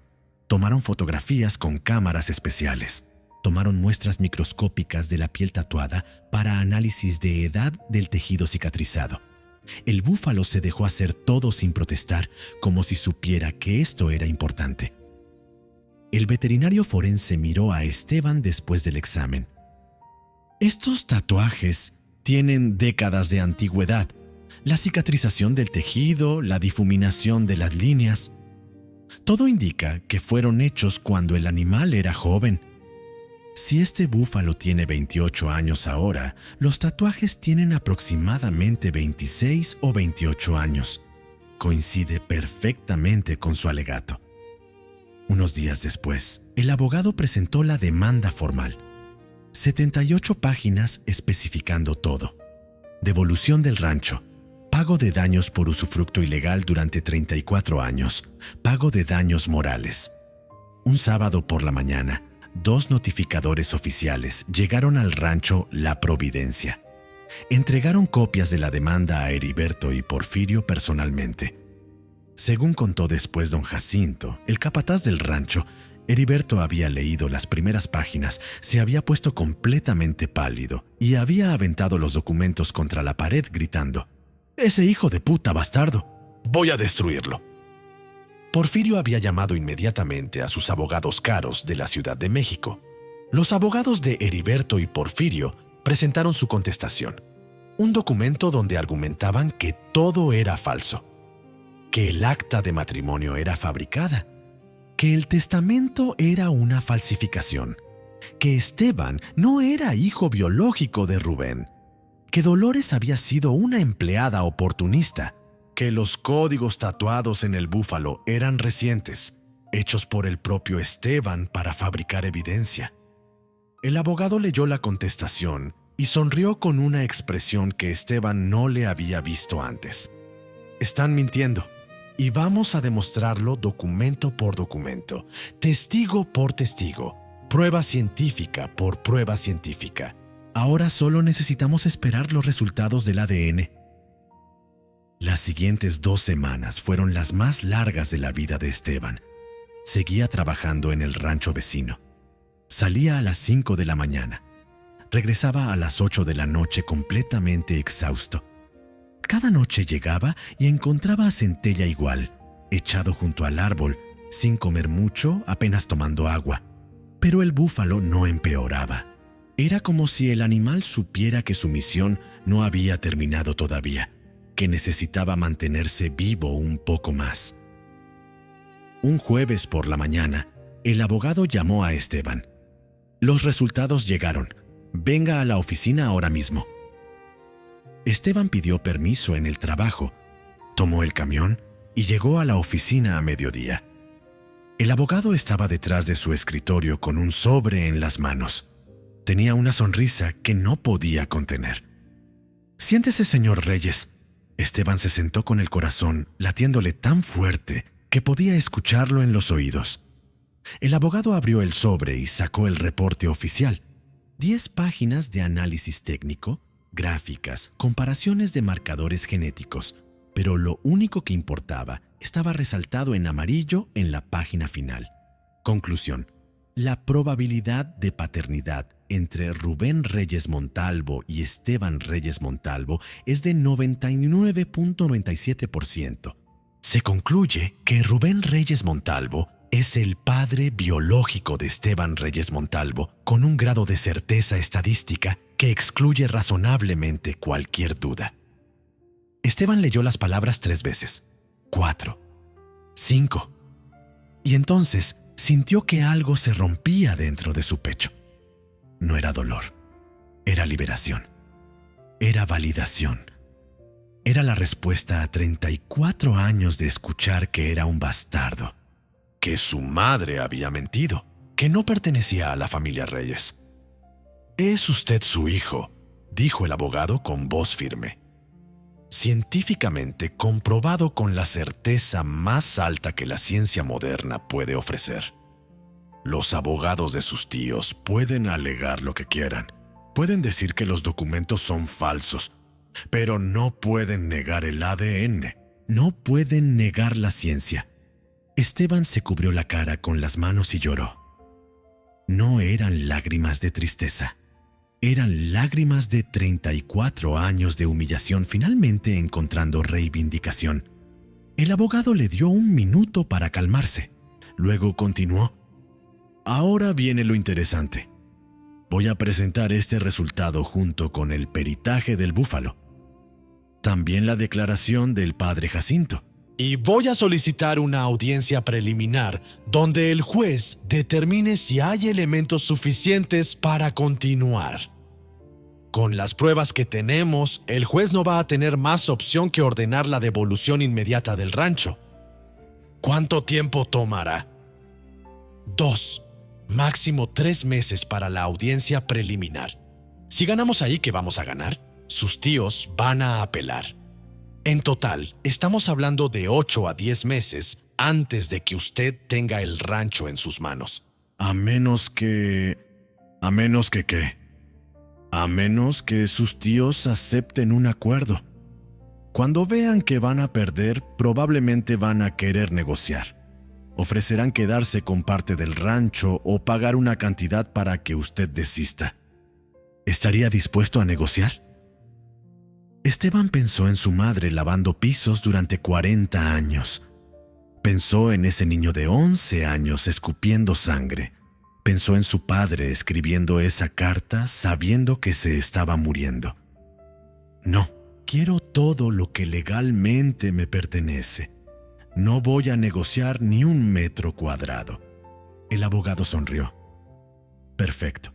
Tomaron fotografías con cámaras especiales. Tomaron muestras microscópicas de la piel tatuada para análisis de edad del tejido cicatrizado. El búfalo se dejó hacer todo sin protestar, como si supiera que esto era importante. El veterinario forense miró a Esteban después del examen. Estos tatuajes tienen décadas de antigüedad. La cicatrización del tejido, la difuminación de las líneas. Todo indica que fueron hechos cuando el animal era joven. Si este búfalo tiene 28 años ahora, los tatuajes tienen aproximadamente 26 o 28 años. Coincide perfectamente con su alegato. Unos días después, el abogado presentó la demanda formal. 78 páginas especificando todo. Devolución del rancho. Pago de daños por usufructo ilegal durante 34 años. Pago de daños morales. Un sábado por la mañana, 2 notificadores oficiales llegaron al rancho La Providencia. Entregaron copias de la demanda a Heriberto y Porfirio personalmente. Según contó después don Jacinto, el capataz del rancho, Heriberto había leído las primeras páginas, se había puesto completamente pálido y había aventado los documentos contra la pared gritando: «¡Ese hijo de puta bastardo! ¡Voy a destruirlo!». Porfirio había llamado inmediatamente a sus abogados caros de la Ciudad de México. Los abogados de Heriberto y Porfirio presentaron su contestación, un documento donde argumentaban que todo era falso, que el acta de matrimonio era fabricada, que el testamento era una falsificación, que Esteban no era hijo biológico de Rubén, que Dolores había sido una empleada oportunista, que los códigos tatuados en el búfalo eran recientes, hechos por el propio Esteban para fabricar evidencia. El abogado leyó la contestación y sonrió con una expresión que Esteban no le había visto antes. «Están mintiendo, y vamos a demostrarlo documento por documento, testigo por testigo, prueba científica por prueba científica. Ahora solo necesitamos esperar los resultados del ADN». Las siguientes 2 semanas fueron las más largas de la vida de Esteban. Seguía trabajando en el rancho vecino. Salía a las 5 de la mañana. Regresaba a las 8 de la noche completamente exhausto. Cada noche llegaba y encontraba a Centella igual, echado junto al árbol, sin comer mucho, apenas tomando agua. Pero el búfalo no empeoraba. Era como si el animal supiera que su misión no había terminado todavía, que necesitaba mantenerse vivo un poco más. Un jueves por la mañana, el abogado llamó a Esteban. «Los resultados llegaron. Venga a la oficina ahora mismo». Esteban pidió permiso en el trabajo, tomó el camión y llegó a la oficina a mediodía. El abogado estaba detrás de su escritorio con un sobre en las manos. Tenía una sonrisa que no podía contener. «Siéntese, señor Reyes». Esteban se sentó con el corazón latiéndole tan fuerte que podía escucharlo en los oídos. El abogado abrió el sobre y sacó el reporte oficial. 10 páginas de análisis técnico, gráficas, comparaciones de marcadores genéticos, pero lo único que importaba estaba resaltado en amarillo en la página final. Conclusión: la probabilidad de paternidad entre Rubén Reyes Montalvo y Esteban Reyes Montalvo es de 99.97%. Se concluye que Rubén Reyes Montalvo es el padre biológico de Esteban Reyes Montalvo, con un grado de certeza estadística que excluye razonablemente cualquier duda. Esteban leyó las palabras 3 veces, 4, 5, y entonces sintió que algo se rompía dentro de su pecho. No era dolor, era liberación, era validación. Era la respuesta a 34 años de escuchar que era un bastardo, que su madre había mentido, que no pertenecía a la familia Reyes. «Es usted su hijo», dijo el abogado con voz firme. «Científicamente comprobado con la certeza más alta que la ciencia moderna puede ofrecer. Los abogados de sus tíos pueden alegar lo que quieran. Pueden decir que los documentos son falsos, pero no pueden negar el ADN. No pueden negar la ciencia». Esteban se cubrió la cara con las manos y lloró. No eran lágrimas de tristeza. Eran lágrimas de 34 años de humillación finalmente encontrando reivindicación. El abogado le dio un minuto para calmarse. Luego continuó. «Ahora viene lo interesante. Voy a presentar este resultado junto con el peritaje del búfalo. También la declaración del padre Jacinto. Y voy a solicitar una audiencia preliminar donde el juez determine si hay elementos suficientes para continuar. Con las pruebas que tenemos, el juez no va a tener más opción que ordenar la devolución inmediata del rancho. ¿Cuánto tiempo tomará? 2, máximo 3 meses para la audiencia preliminar. Si ganamos ahí, ¿qué vamos a ganar? Sus tíos van a apelar. En total, estamos hablando de 8 a 10 meses antes de que usted tenga el rancho en sus manos. A menos que sus tíos acepten un acuerdo. Cuando vean que van a perder, probablemente van a querer negociar. Ofrecerán quedarse con parte del rancho o pagar una cantidad para que usted desista. ¿Estaría dispuesto a negociar?» Esteban pensó en su madre lavando pisos durante 40 años. Pensó en ese niño de 11 años escupiendo sangre. Pensó en su padre escribiendo esa carta sabiendo que se estaba muriendo. «No, quiero todo lo que legalmente me pertenece. No voy a negociar ni un metro cuadrado». El abogado sonrió. «Perfecto.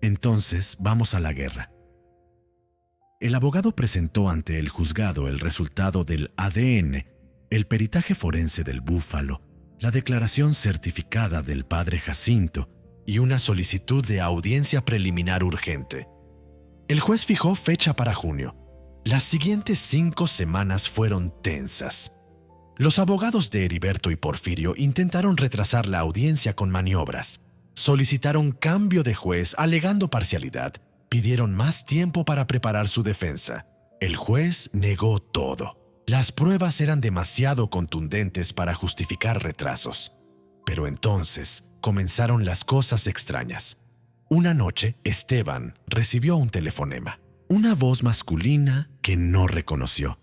Entonces vamos a la guerra». El abogado presentó ante el juzgado el resultado del ADN, el peritaje forense del búfalo, la declaración certificada del padre Jacinto y una solicitud de audiencia preliminar urgente. El juez fijó fecha para junio. Las siguientes 5 semanas fueron tensas. Los abogados de Heriberto y Porfirio intentaron retrasar la audiencia con maniobras. Solicitaron cambio de juez alegando parcialidad. Pidieron más tiempo para preparar su defensa. El juez negó todo. Las pruebas eran demasiado contundentes para justificar retrasos. Pero entonces comenzaron las cosas extrañas. Una noche, Esteban recibió un telefonema. Una voz masculina que no reconoció.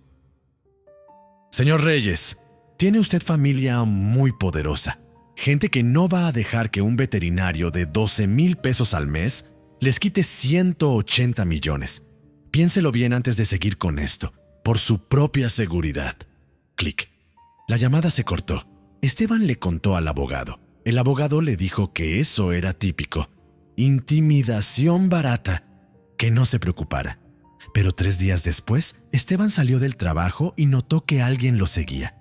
«Señor Reyes, tiene usted familia muy poderosa. Gente que no va a dejar que un veterinario de 12,000 pesos al mes les quite 180 millones. Piénselo bien antes de seguir con esto, por su propia seguridad». Clic. La llamada se cortó. Esteban le contó al abogado. El abogado le dijo que eso era típico. Intimidación barata. Que no se preocupara. Pero 3 días después, Esteban salió del trabajo y notó que alguien lo seguía.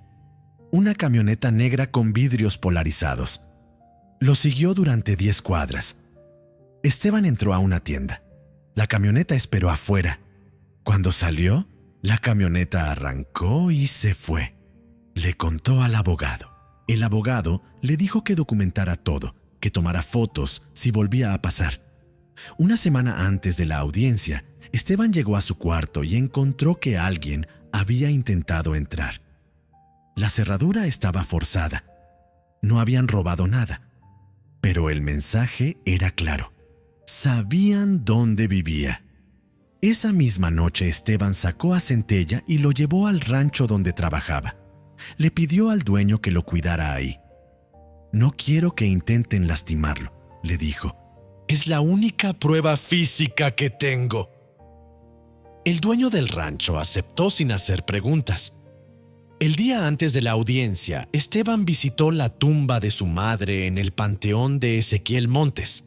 Una camioneta negra con vidrios polarizados. Lo siguió durante 10 cuadras. Esteban entró a una tienda. La camioneta esperó afuera. Cuando salió, la camioneta arrancó y se fue. Le contó al abogado. El abogado le dijo que documentara todo, que tomara fotos si volvía a pasar. Una semana antes de la audiencia, Esteban llegó a su cuarto y encontró que alguien había intentado entrar. La cerradura estaba forzada. No habían robado nada. Pero el mensaje era claro. Sabían dónde vivía. Esa misma noche Esteban sacó a Centella y lo llevó al rancho donde trabajaba. Le pidió al dueño que lo cuidara ahí. «No quiero que intenten lastimarlo», le dijo. «Es la única prueba física que tengo». El dueño del rancho aceptó sin hacer preguntas. El día antes de la audiencia, Esteban visitó la tumba de su madre en el panteón de Ezequiel Montes.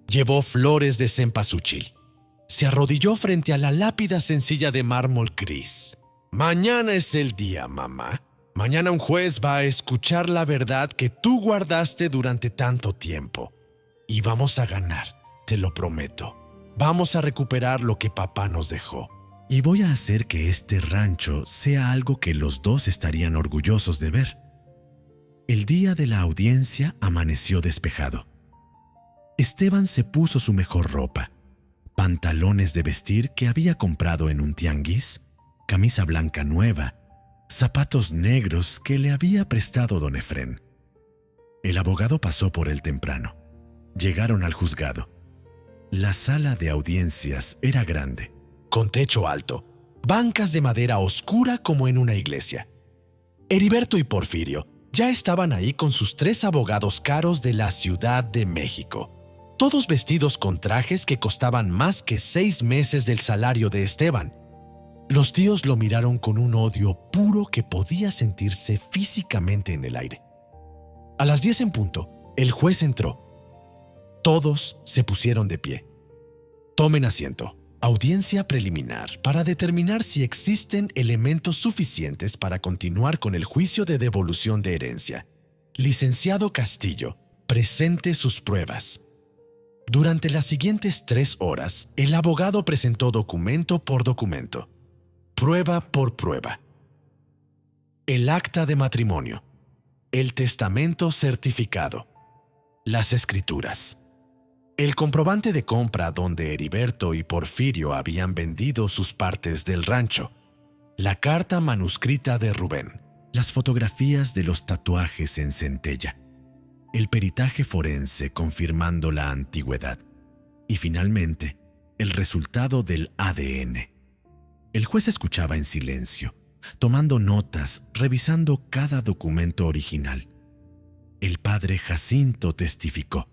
Llevó flores de cempasúchil. Se arrodilló frente a la lápida sencilla de mármol gris. Mañana es el día, mamá. Mañana un juez va a escuchar la verdad que tú guardaste durante tanto tiempo. Y vamos a ganar, te lo prometo. Vamos a recuperar lo que papá nos dejó. Y voy a hacer que este rancho sea algo que los dos estarían orgullosos de ver. El día de la audiencia amaneció despejado. Esteban se puso su mejor ropa, pantalones de vestir que había comprado en un tianguis, camisa blanca nueva, zapatos negros que le había prestado don Efrén. El abogado pasó por él temprano. Llegaron al juzgado. La sala de audiencias era grande, con techo alto, bancas de madera oscura como en una iglesia. Heriberto y Porfirio ya estaban ahí con sus 3 abogados caros de la Ciudad de México, todos vestidos con trajes que costaban más que 6 meses del salario de Esteban. Los tíos lo miraron con un odio puro que podía sentirse físicamente en el aire. A las 10 en punto, el juez entró. Todos se pusieron de pie. Tomen asiento. Audiencia preliminar para determinar si existen elementos suficientes para continuar con el juicio de devolución de herencia. Licenciado Castillo, presente sus pruebas. Durante las siguientes 3 horas, el abogado presentó documento por documento, prueba por prueba. El acta de matrimonio, el testamento certificado, las escrituras, el comprobante de compra donde Heriberto y Porfirio habían vendido sus partes del rancho, la carta manuscrita de Rubén, las fotografías de los tatuajes en centella, el peritaje forense confirmando la antigüedad y finalmente el resultado del ADN. El juez escuchaba en silencio, tomando notas, revisando cada documento original. El padre Jacinto testificó.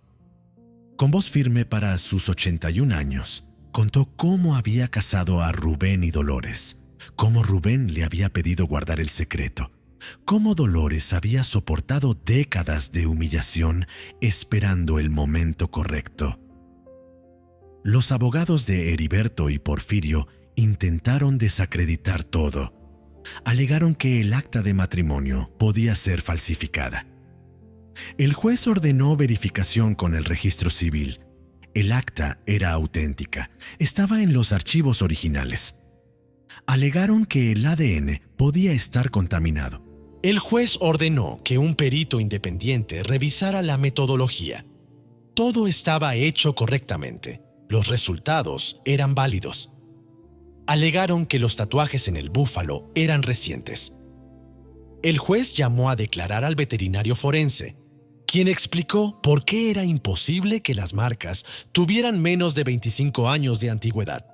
Con voz firme para sus 81 años, contó cómo había casado a Rubén y Dolores, cómo Rubén le había pedido guardar el secreto, cómo Dolores había soportado décadas de humillación esperando el momento correcto. Los abogados de Heriberto y Porfirio intentaron desacreditar todo. Alegaron que el acta de matrimonio podía ser falsificada. El juez ordenó verificación con el registro civil. El acta era auténtica, estaba en los archivos originales. Alegaron que el ADN podía estar contaminado. El juez ordenó que un perito independiente revisara la metodología. Todo estaba hecho correctamente. Los resultados eran válidos. Alegaron que los tatuajes en el búfalo eran recientes. El juez llamó a declarar al veterinario forense, quien explicó por qué era imposible que las marcas tuvieran menos de 25 años de antigüedad.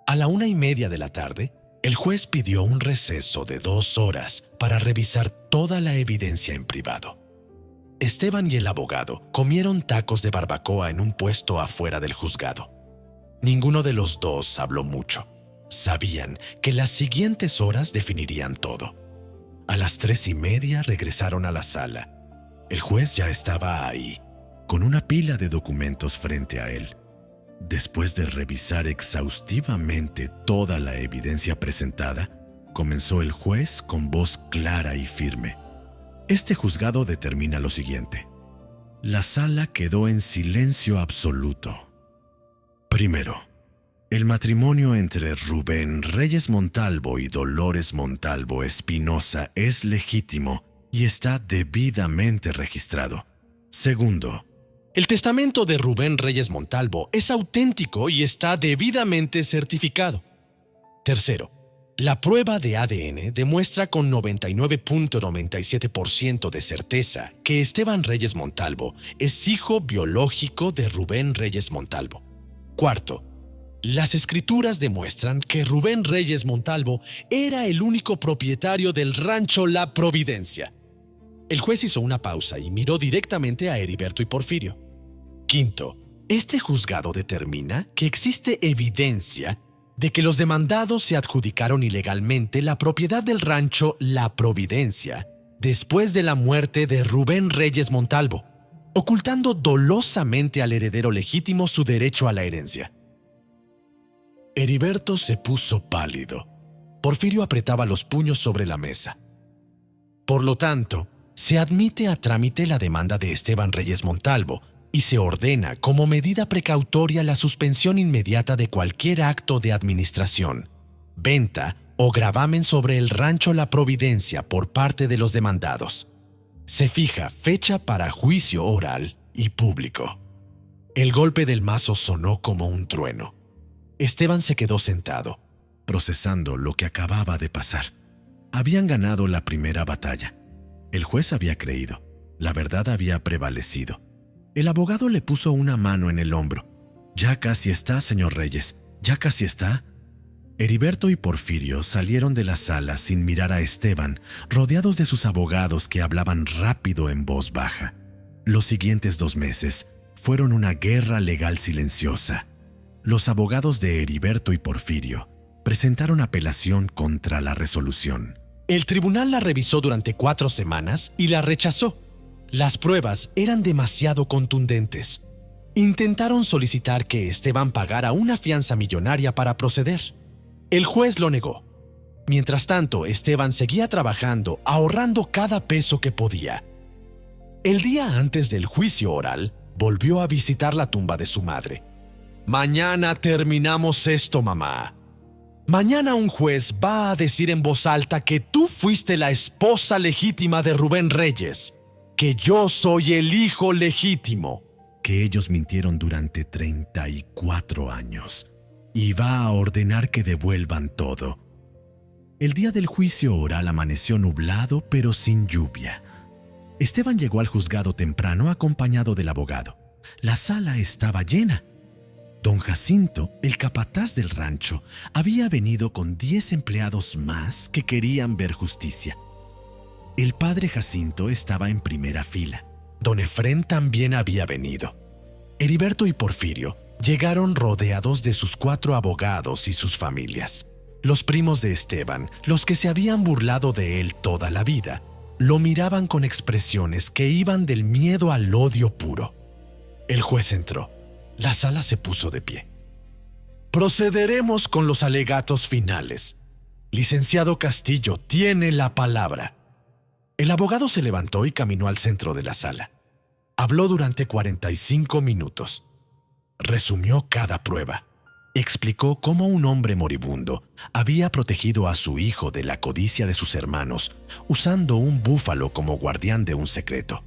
A la 1:30 de la tarde, el juez pidió un receso de 2 horas para revisar toda la evidencia en privado. Esteban y el abogado comieron tacos de barbacoa en un puesto afuera del juzgado. Ninguno de los dos habló mucho. Sabían que las siguientes horas definirían todo. A las 3:30 regresaron a la sala. El juez ya estaba ahí, con una pila de documentos frente a él. Después de revisar exhaustivamente toda la evidencia presentada, comenzó el juez con voz clara y firme. Este juzgado determina lo siguiente. La sala quedó en silencio absoluto. Primero, el matrimonio entre Rubén Reyes Montalvo y Dolores Montalvo Espinosa es legítimo y está debidamente registrado. Segundo, el testamento de Rubén Reyes Montalvo es auténtico y está debidamente certificado. Tercero, la prueba de ADN demuestra con 99.97% de certeza que Esteban Reyes Montalvo es hijo biológico de Rubén Reyes Montalvo. Cuarto, las escrituras demuestran que Rubén Reyes Montalvo era el único propietario del rancho La Providencia. El juez hizo una pausa y miró directamente a Heriberto y Porfirio. Quinto, este juzgado determina que existe evidencia de que los demandados se adjudicaron ilegalmente la propiedad del rancho La Providencia después de la muerte de Rubén Reyes Montalvo, ocultando dolosamente al heredero legítimo su derecho a la herencia. Heriberto se puso pálido. Porfirio apretaba los puños sobre la mesa. Por lo tanto, se admite a trámite la demanda de Esteban Reyes Montalvo y se ordena como medida precautoria la suspensión inmediata de cualquier acto de administración, venta o gravamen sobre el rancho La Providencia por parte de los demandados. Se fija fecha para juicio oral y público. El golpe del mazo sonó como un trueno. Esteban se quedó sentado, procesando lo que acababa de pasar. Habían ganado la primera batalla. El juez había creído. La verdad había prevalecido. El abogado le puso una mano en el hombro. «Ya casi está, señor Reyes. Ya casi está». Heriberto y Porfirio salieron de la sala sin mirar a Esteban, rodeados de sus abogados que hablaban rápido en voz baja. Los siguientes 2 meses fueron una guerra legal silenciosa. Los abogados de Heriberto y Porfirio presentaron apelación contra la resolución. El tribunal la revisó durante 4 semanas y la rechazó. Las pruebas eran demasiado contundentes. Intentaron solicitar que Esteban pagara una fianza millonaria para proceder. El juez lo negó. Mientras tanto, Esteban seguía trabajando, ahorrando cada peso que podía. El día antes del juicio oral, volvió a visitar la tumba de su madre. «Mañana terminamos esto, mamá. Mañana un juez va a decir en voz alta que tú fuiste la esposa legítima de Rubén Reyes, que yo soy el hijo legítimo». Que ellos mintieron durante 34 años. Y va a ordenar que devuelvan todo. El día del juicio oral amaneció nublado, pero sin lluvia. Esteban llegó al juzgado temprano acompañado del abogado. La sala estaba llena. Don Jacinto, el capataz del rancho, había venido con 10 empleados más que querían ver justicia. El padre Jacinto estaba en primera fila. Don Efrén también había venido. Heriberto y Porfirio llegaron rodeados de sus 4 abogados y sus familias. Los primos de Esteban, los que se habían burlado de él toda la vida, lo miraban con expresiones que iban del miedo al odio puro. El juez entró. La sala se puso de pie. «Procederemos con los alegatos finales. Licenciado Castillo tiene la palabra». El abogado se levantó y caminó al centro de la sala. Habló durante 45 minutos. Resumió cada prueba. Explicó cómo un hombre moribundo había protegido a su hijo de la codicia de sus hermanos, usando un búfalo como guardián de un secreto.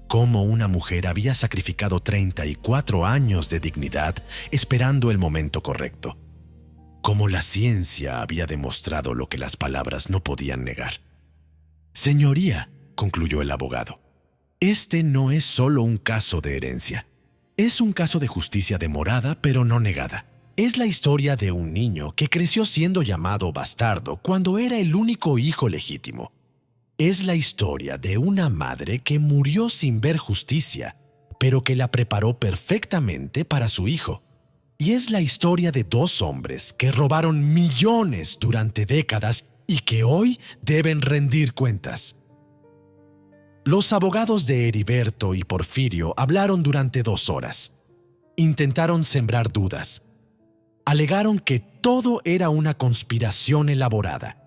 Cómo una mujer había sacrificado 34 años de dignidad esperando el momento correcto. Cómo la ciencia había demostrado lo que las palabras no podían negar. «Señoría», concluyó el abogado, «este no es solo un caso de herencia. Es un caso de justicia demorada pero no negada. Es la historia de un niño que creció siendo llamado bastardo cuando era el único hijo legítimo. Es la historia de una madre que murió sin ver justicia, pero que la preparó perfectamente para su hijo. Y es la historia de 2 hombres que robaron millones durante décadas y que hoy deben rendir cuentas». Los abogados de Heriberto y Porfirio hablaron durante 2 horas. Intentaron sembrar dudas. Alegaron que todo era una conspiración elaborada,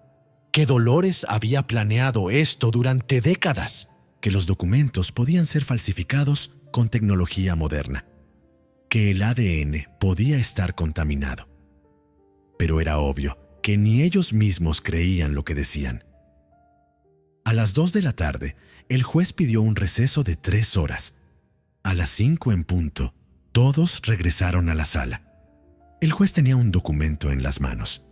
que Dolores había planeado esto durante décadas, que los documentos podían ser falsificados con tecnología moderna, que el ADN podía estar contaminado. Pero era obvio que ni ellos mismos creían lo que decían. A las 2 de la tarde, el juez pidió un receso de 3 horas. A las 5 en punto, todos regresaron a la sala. El juez tenía un documento en las manos.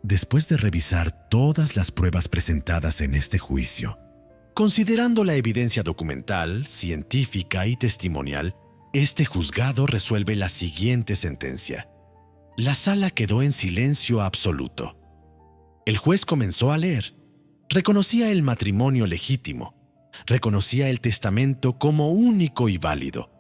Después de revisar todas las pruebas presentadas en este juicio, considerando la evidencia documental, científica y testimonial, este juzgado resuelve la siguiente sentencia. La sala quedó en silencio absoluto. El juez comenzó a leer. Reconocía el matrimonio legítimo. Reconocía el testamento como único y válido.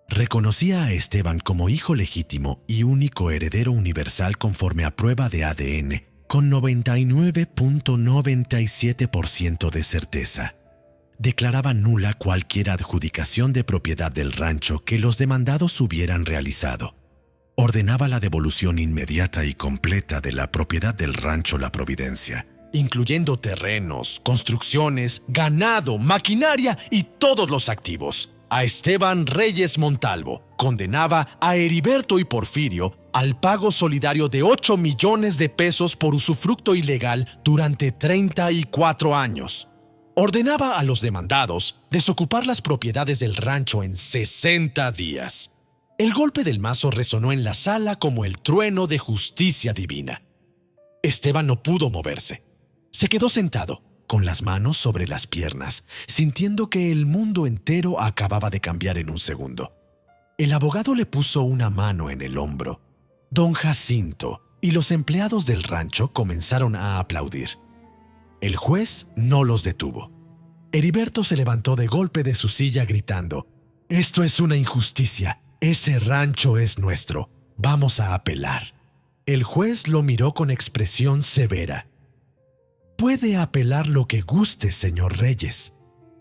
Reconocía a Esteban como hijo legítimo y único heredero universal conforme a prueba de ADN, con 99.97% de certeza. Declaraba nula cualquier adjudicación de propiedad del rancho que los demandados hubieran realizado. Ordenaba la devolución inmediata y completa de la propiedad del rancho La Providencia, incluyendo terrenos, construcciones, ganado, maquinaria y todos los activos, a Esteban Reyes Montalvo. Condenaba a Heriberto y Porfirio al pago solidario de 8 millones de pesos por usufructo ilegal durante 34 años. Ordenaba a los demandados desocupar las propiedades del rancho en 60 días. El golpe del mazo resonó en la sala como el trueno de justicia divina. Esteban no pudo moverse. Se quedó sentado, con las manos sobre las piernas, sintiendo que el mundo entero acababa de cambiar en un segundo. El abogado le puso una mano en el hombro. Don Jacinto y los empleados del rancho comenzaron a aplaudir. El juez no los detuvo. Heriberto se levantó de golpe de su silla gritando: «Esto es una injusticia. Ese rancho es nuestro. Vamos a apelar». El juez lo miró con expresión severa. «Puede apelar lo que guste, señor Reyes,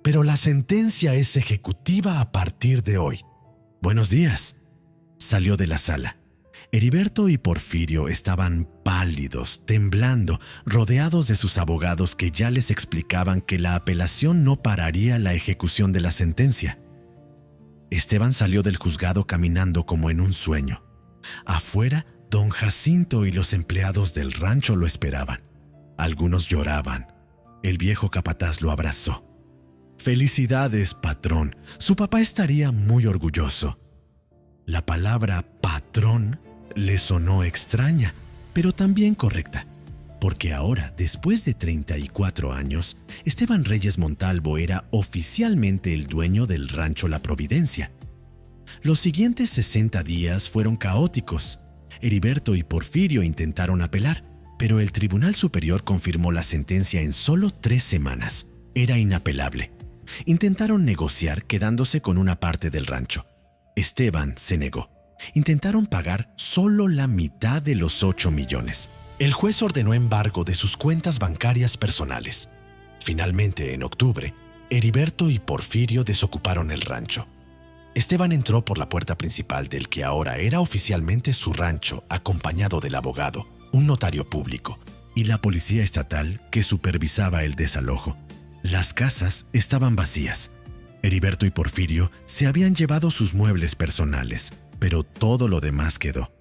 pero la sentencia es ejecutiva a partir de hoy». «Buenos días». Salió de la sala. Heriberto y Porfirio estaban pálidos, temblando, rodeados de sus abogados que ya les explicaban que la apelación no pararía la ejecución de la sentencia. Esteban salió del juzgado caminando como en un sueño. Afuera, don Jacinto y los empleados del rancho lo esperaban. Algunos lloraban. El viejo capataz lo abrazó. «Felicidades, patrón. Su papá estaría muy orgulloso». La palabra patrón le sonó extraña, pero también correcta, porque ahora, después de 34 años, Esteban Reyes Montalvo era oficialmente el dueño del rancho La Providencia. Los siguientes 60 días fueron caóticos. Heriberto y Porfirio intentaron apelar, pero el Tribunal Superior confirmó la sentencia en solo 3 semanas. Era inapelable. Intentaron negociar quedándose con una parte del rancho. Esteban se negó. Intentaron pagar solo la mitad de los 8 millones. El juez ordenó embargo de sus cuentas bancarias personales. Finalmente, en octubre, Heriberto y Porfirio desocuparon el rancho. Esteban entró por la puerta principal del que ahora era oficialmente su rancho, acompañado del abogado, un notario público y la policía estatal que supervisaba el desalojo. Las casas estaban vacías. Heriberto y Porfirio se habían llevado sus muebles personales, pero todo lo demás quedó.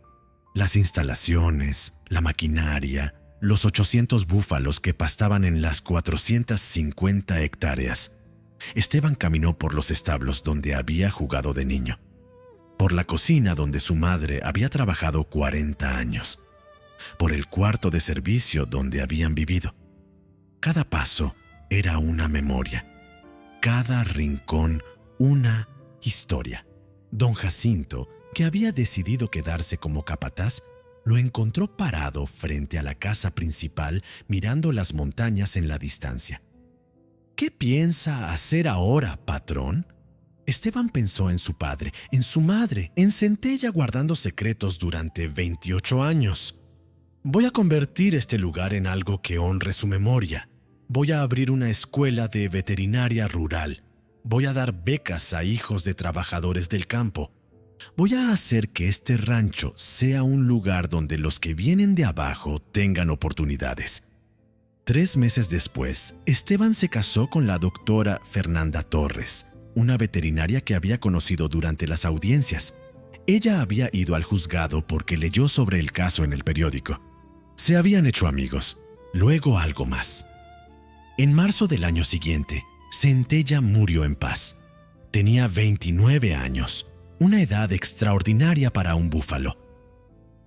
Las instalaciones, la maquinaria, los 800 búfalos que pastaban en las 450 hectáreas. Esteban caminó por los establos donde había jugado de niño, por la cocina donde su madre había trabajado 40 años, por el cuarto de servicio donde habían vivido. Cada paso era una memoria, cada rincón una historia. Don Jacinto, que había decidido quedarse como capataz, lo encontró parado frente a la casa principal mirando las montañas en la distancia. ¿Qué piensa hacer ahora, patrón? Esteban pensó en su padre, en su madre, en Centella guardando secretos durante 28 años. Voy a convertir este lugar en algo que honre su memoria. Voy a abrir una escuela de veterinaria rural. Voy a dar becas a hijos de trabajadores del campo. Voy a hacer que este rancho sea un lugar donde los que vienen de abajo tengan oportunidades. 3 meses después, Esteban se casó con la doctora Fernanda Torres, una veterinaria que había conocido durante las audiencias. Ella había ido al juzgado porque leyó sobre el caso en el periódico. Se habían hecho amigos, luego algo más. En marzo del año siguiente, Centella murió en paz. Tenía 29 años, una edad extraordinaria para un búfalo.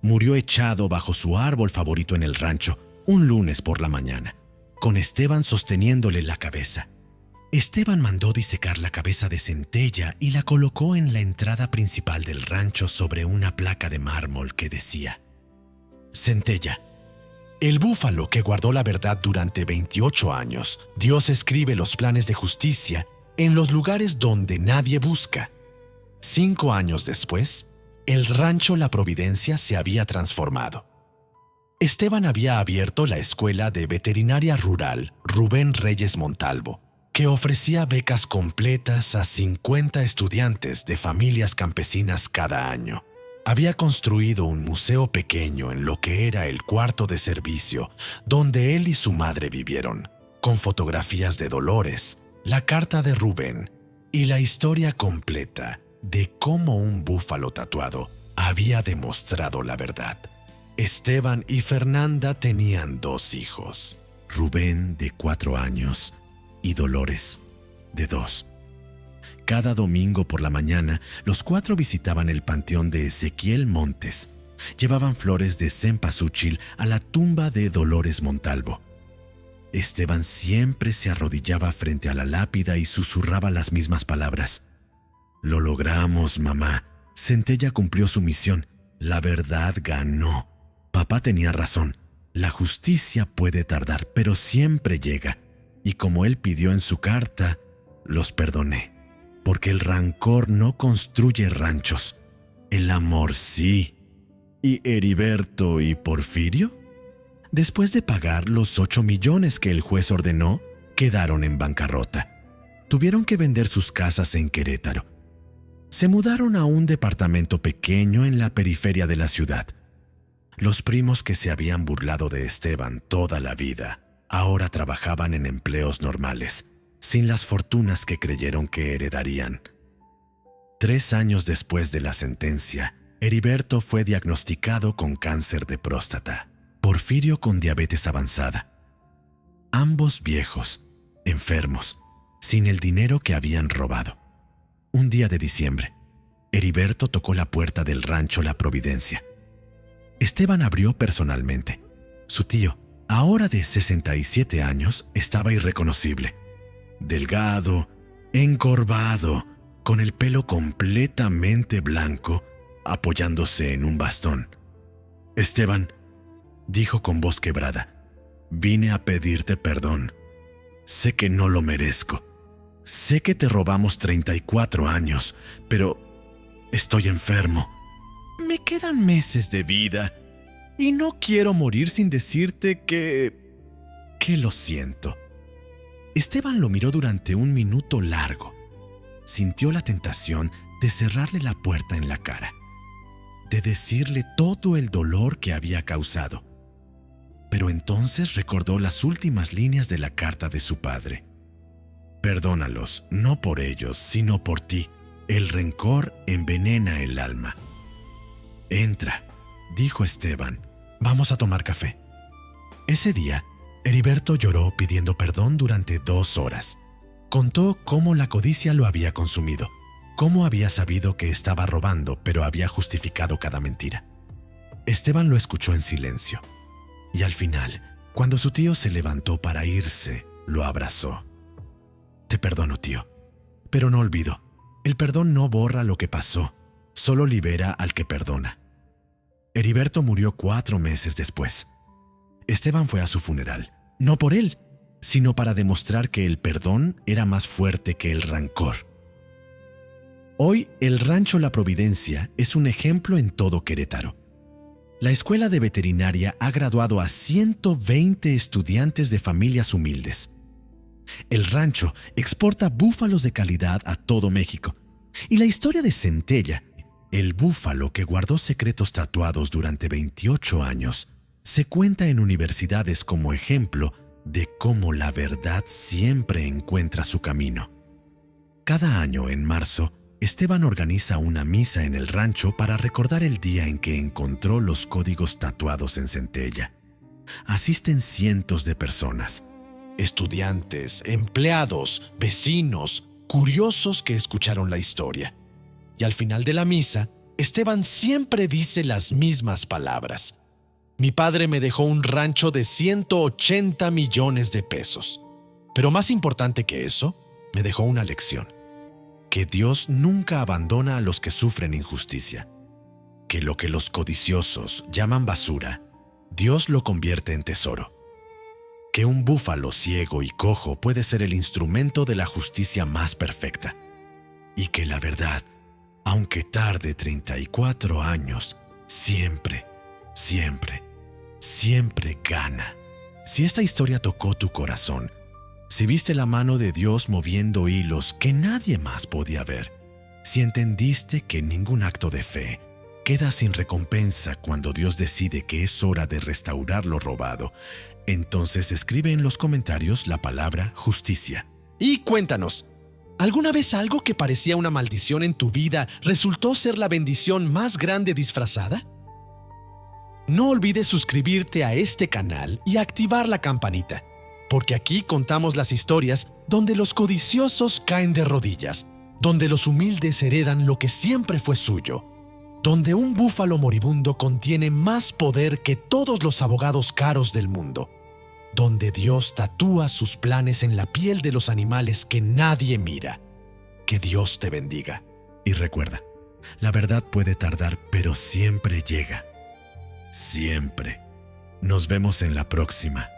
Murió echado bajo su árbol favorito en el rancho, un lunes por la mañana, con Esteban sosteniéndole la cabeza. Esteban mandó disecar la cabeza de Centella y la colocó en la entrada principal del rancho sobre una placa de mármol que decía: Centella, el búfalo que guardó la verdad durante 28 años. Dios escribe los planes de justicia en los lugares donde nadie busca. 5 años después, el rancho La Providencia se había transformado. Esteban había abierto la Escuela de Veterinaria Rural Rubén Reyes Montalvo, que ofrecía becas completas a 50 estudiantes de familias campesinas cada año. Había construido un museo pequeño en lo que era el cuarto de servicio, donde él y su madre vivieron, con fotografías de Dolores, la carta de Rubén y la historia completa de cómo un búfalo tatuado había demostrado la verdad. Esteban y Fernanda tenían 2 hijos, Rubén, de 4 años, y Dolores, de 2. Cada domingo por la mañana, los 4 visitaban el panteón de Ezequiel Montes. Llevaban flores de cempasúchil a la tumba de Dolores Montalvo. Esteban siempre se arrodillaba frente a la lápida y susurraba las mismas palabras. «Lo logramos, mamá. Centella cumplió su misión. La verdad ganó. Papá tenía razón. La justicia puede tardar, pero siempre llega. Y como él pidió en su carta, los perdoné. Porque el rancor no construye ranchos. El amor sí». ¿Y Heriberto y Porfirio? Después de pagar los 8 millones que el juez ordenó, quedaron en bancarrota. Tuvieron que vender sus casas en Querétaro. Se mudaron a un departamento pequeño en la periferia de la ciudad. Los primos que se habían burlado de Esteban toda la vida, ahora trabajaban en empleos normales, sin las fortunas que creyeron que heredarían. 3 años después de la sentencia, Heriberto fue diagnosticado con cáncer de próstata, Porfirio con diabetes avanzada. Ambos viejos, enfermos, sin el dinero que habían robado. Un día de diciembre, Heriberto tocó la puerta del rancho La Providencia. Esteban abrió personalmente. Su tío, ahora de 67 años, estaba irreconocible. Delgado, encorvado, con el pelo completamente blanco, apoyándose en un bastón. «Esteban», dijo con voz quebrada, «vine a pedirte perdón. Sé que no lo merezco. Sé que te robamos 34 años, pero estoy enfermo. Me quedan meses de vida y no quiero morir sin decirte que lo siento». Esteban lo miró durante un minuto largo. Sintió la tentación de cerrarle la puerta en la cara, de decirle todo el dolor que había causado. Pero entonces recordó las últimas líneas de la carta de su padre. «Perdónalos, no por ellos, sino por ti. El rencor envenena el alma». «Entra», dijo Esteban. «Vamos a tomar café». Ese día, Heriberto lloró pidiendo perdón durante 2 horas. Contó cómo la codicia lo había consumido, cómo había sabido que estaba robando, pero había justificado cada mentira. Esteban lo escuchó en silencio. Y al final, cuando su tío se levantó para irse, lo abrazó. «Te perdono, tío, pero no olvido. El perdón no borra lo que pasó, solo libera al que perdona». Heriberto murió 4 meses después. Esteban fue a su funeral, no por él, sino para demostrar que el perdón era más fuerte que el rancor. Hoy, el rancho La Providencia es un ejemplo en todo Querétaro. La escuela de veterinaria ha graduado a 120 estudiantes de familias humildes. El rancho exporta búfalos de calidad a todo México. Y la historia de Centella, el búfalo que guardó secretos tatuados durante 28 años, se cuenta en universidades como ejemplo de cómo la verdad siempre encuentra su camino. Cada año, en marzo, Esteban organiza una misa en el rancho para recordar el día en que encontró los códigos tatuados en Centella. Asisten cientos de personas, estudiantes, empleados, vecinos, curiosos que escucharon la historia. Y al final de la misa, Esteban siempre dice las mismas palabras. «Mi padre me dejó un rancho de 180 millones de pesos. Pero más importante que eso, me dejó una lección. Que Dios nunca abandona a los que sufren injusticia. Que lo que los codiciosos llaman basura, Dios lo convierte en tesoro. Que un búfalo ciego y cojo puede ser el instrumento de la justicia más perfecta. Y que la verdad Aunque tarde 34 años, siempre, siempre, siempre gana. Si esta historia tocó tu corazón, si viste la mano de Dios moviendo hilos que nadie más podía ver, si entendiste que ningún acto de fe queda sin recompensa cuando Dios decide que es hora de restaurar lo robado, entonces escribe en los comentarios la palabra justicia. Y cuéntanos, ¿alguna vez algo que parecía una maldición en tu vida resultó ser la bendición más grande disfrazada? No olvides suscribirte a este canal y activar la campanita, porque aquí contamos las historias donde los codiciosos caen de rodillas, donde los humildes heredan lo que siempre fue suyo, donde un búfalo moribundo contiene más poder que todos los abogados caros del mundo, donde Dios tatúa sus planes en la piel de los animales que nadie mira. Que Dios te bendiga. Y recuerda, la verdad puede tardar, pero siempre llega. Siempre. Nos vemos en la próxima.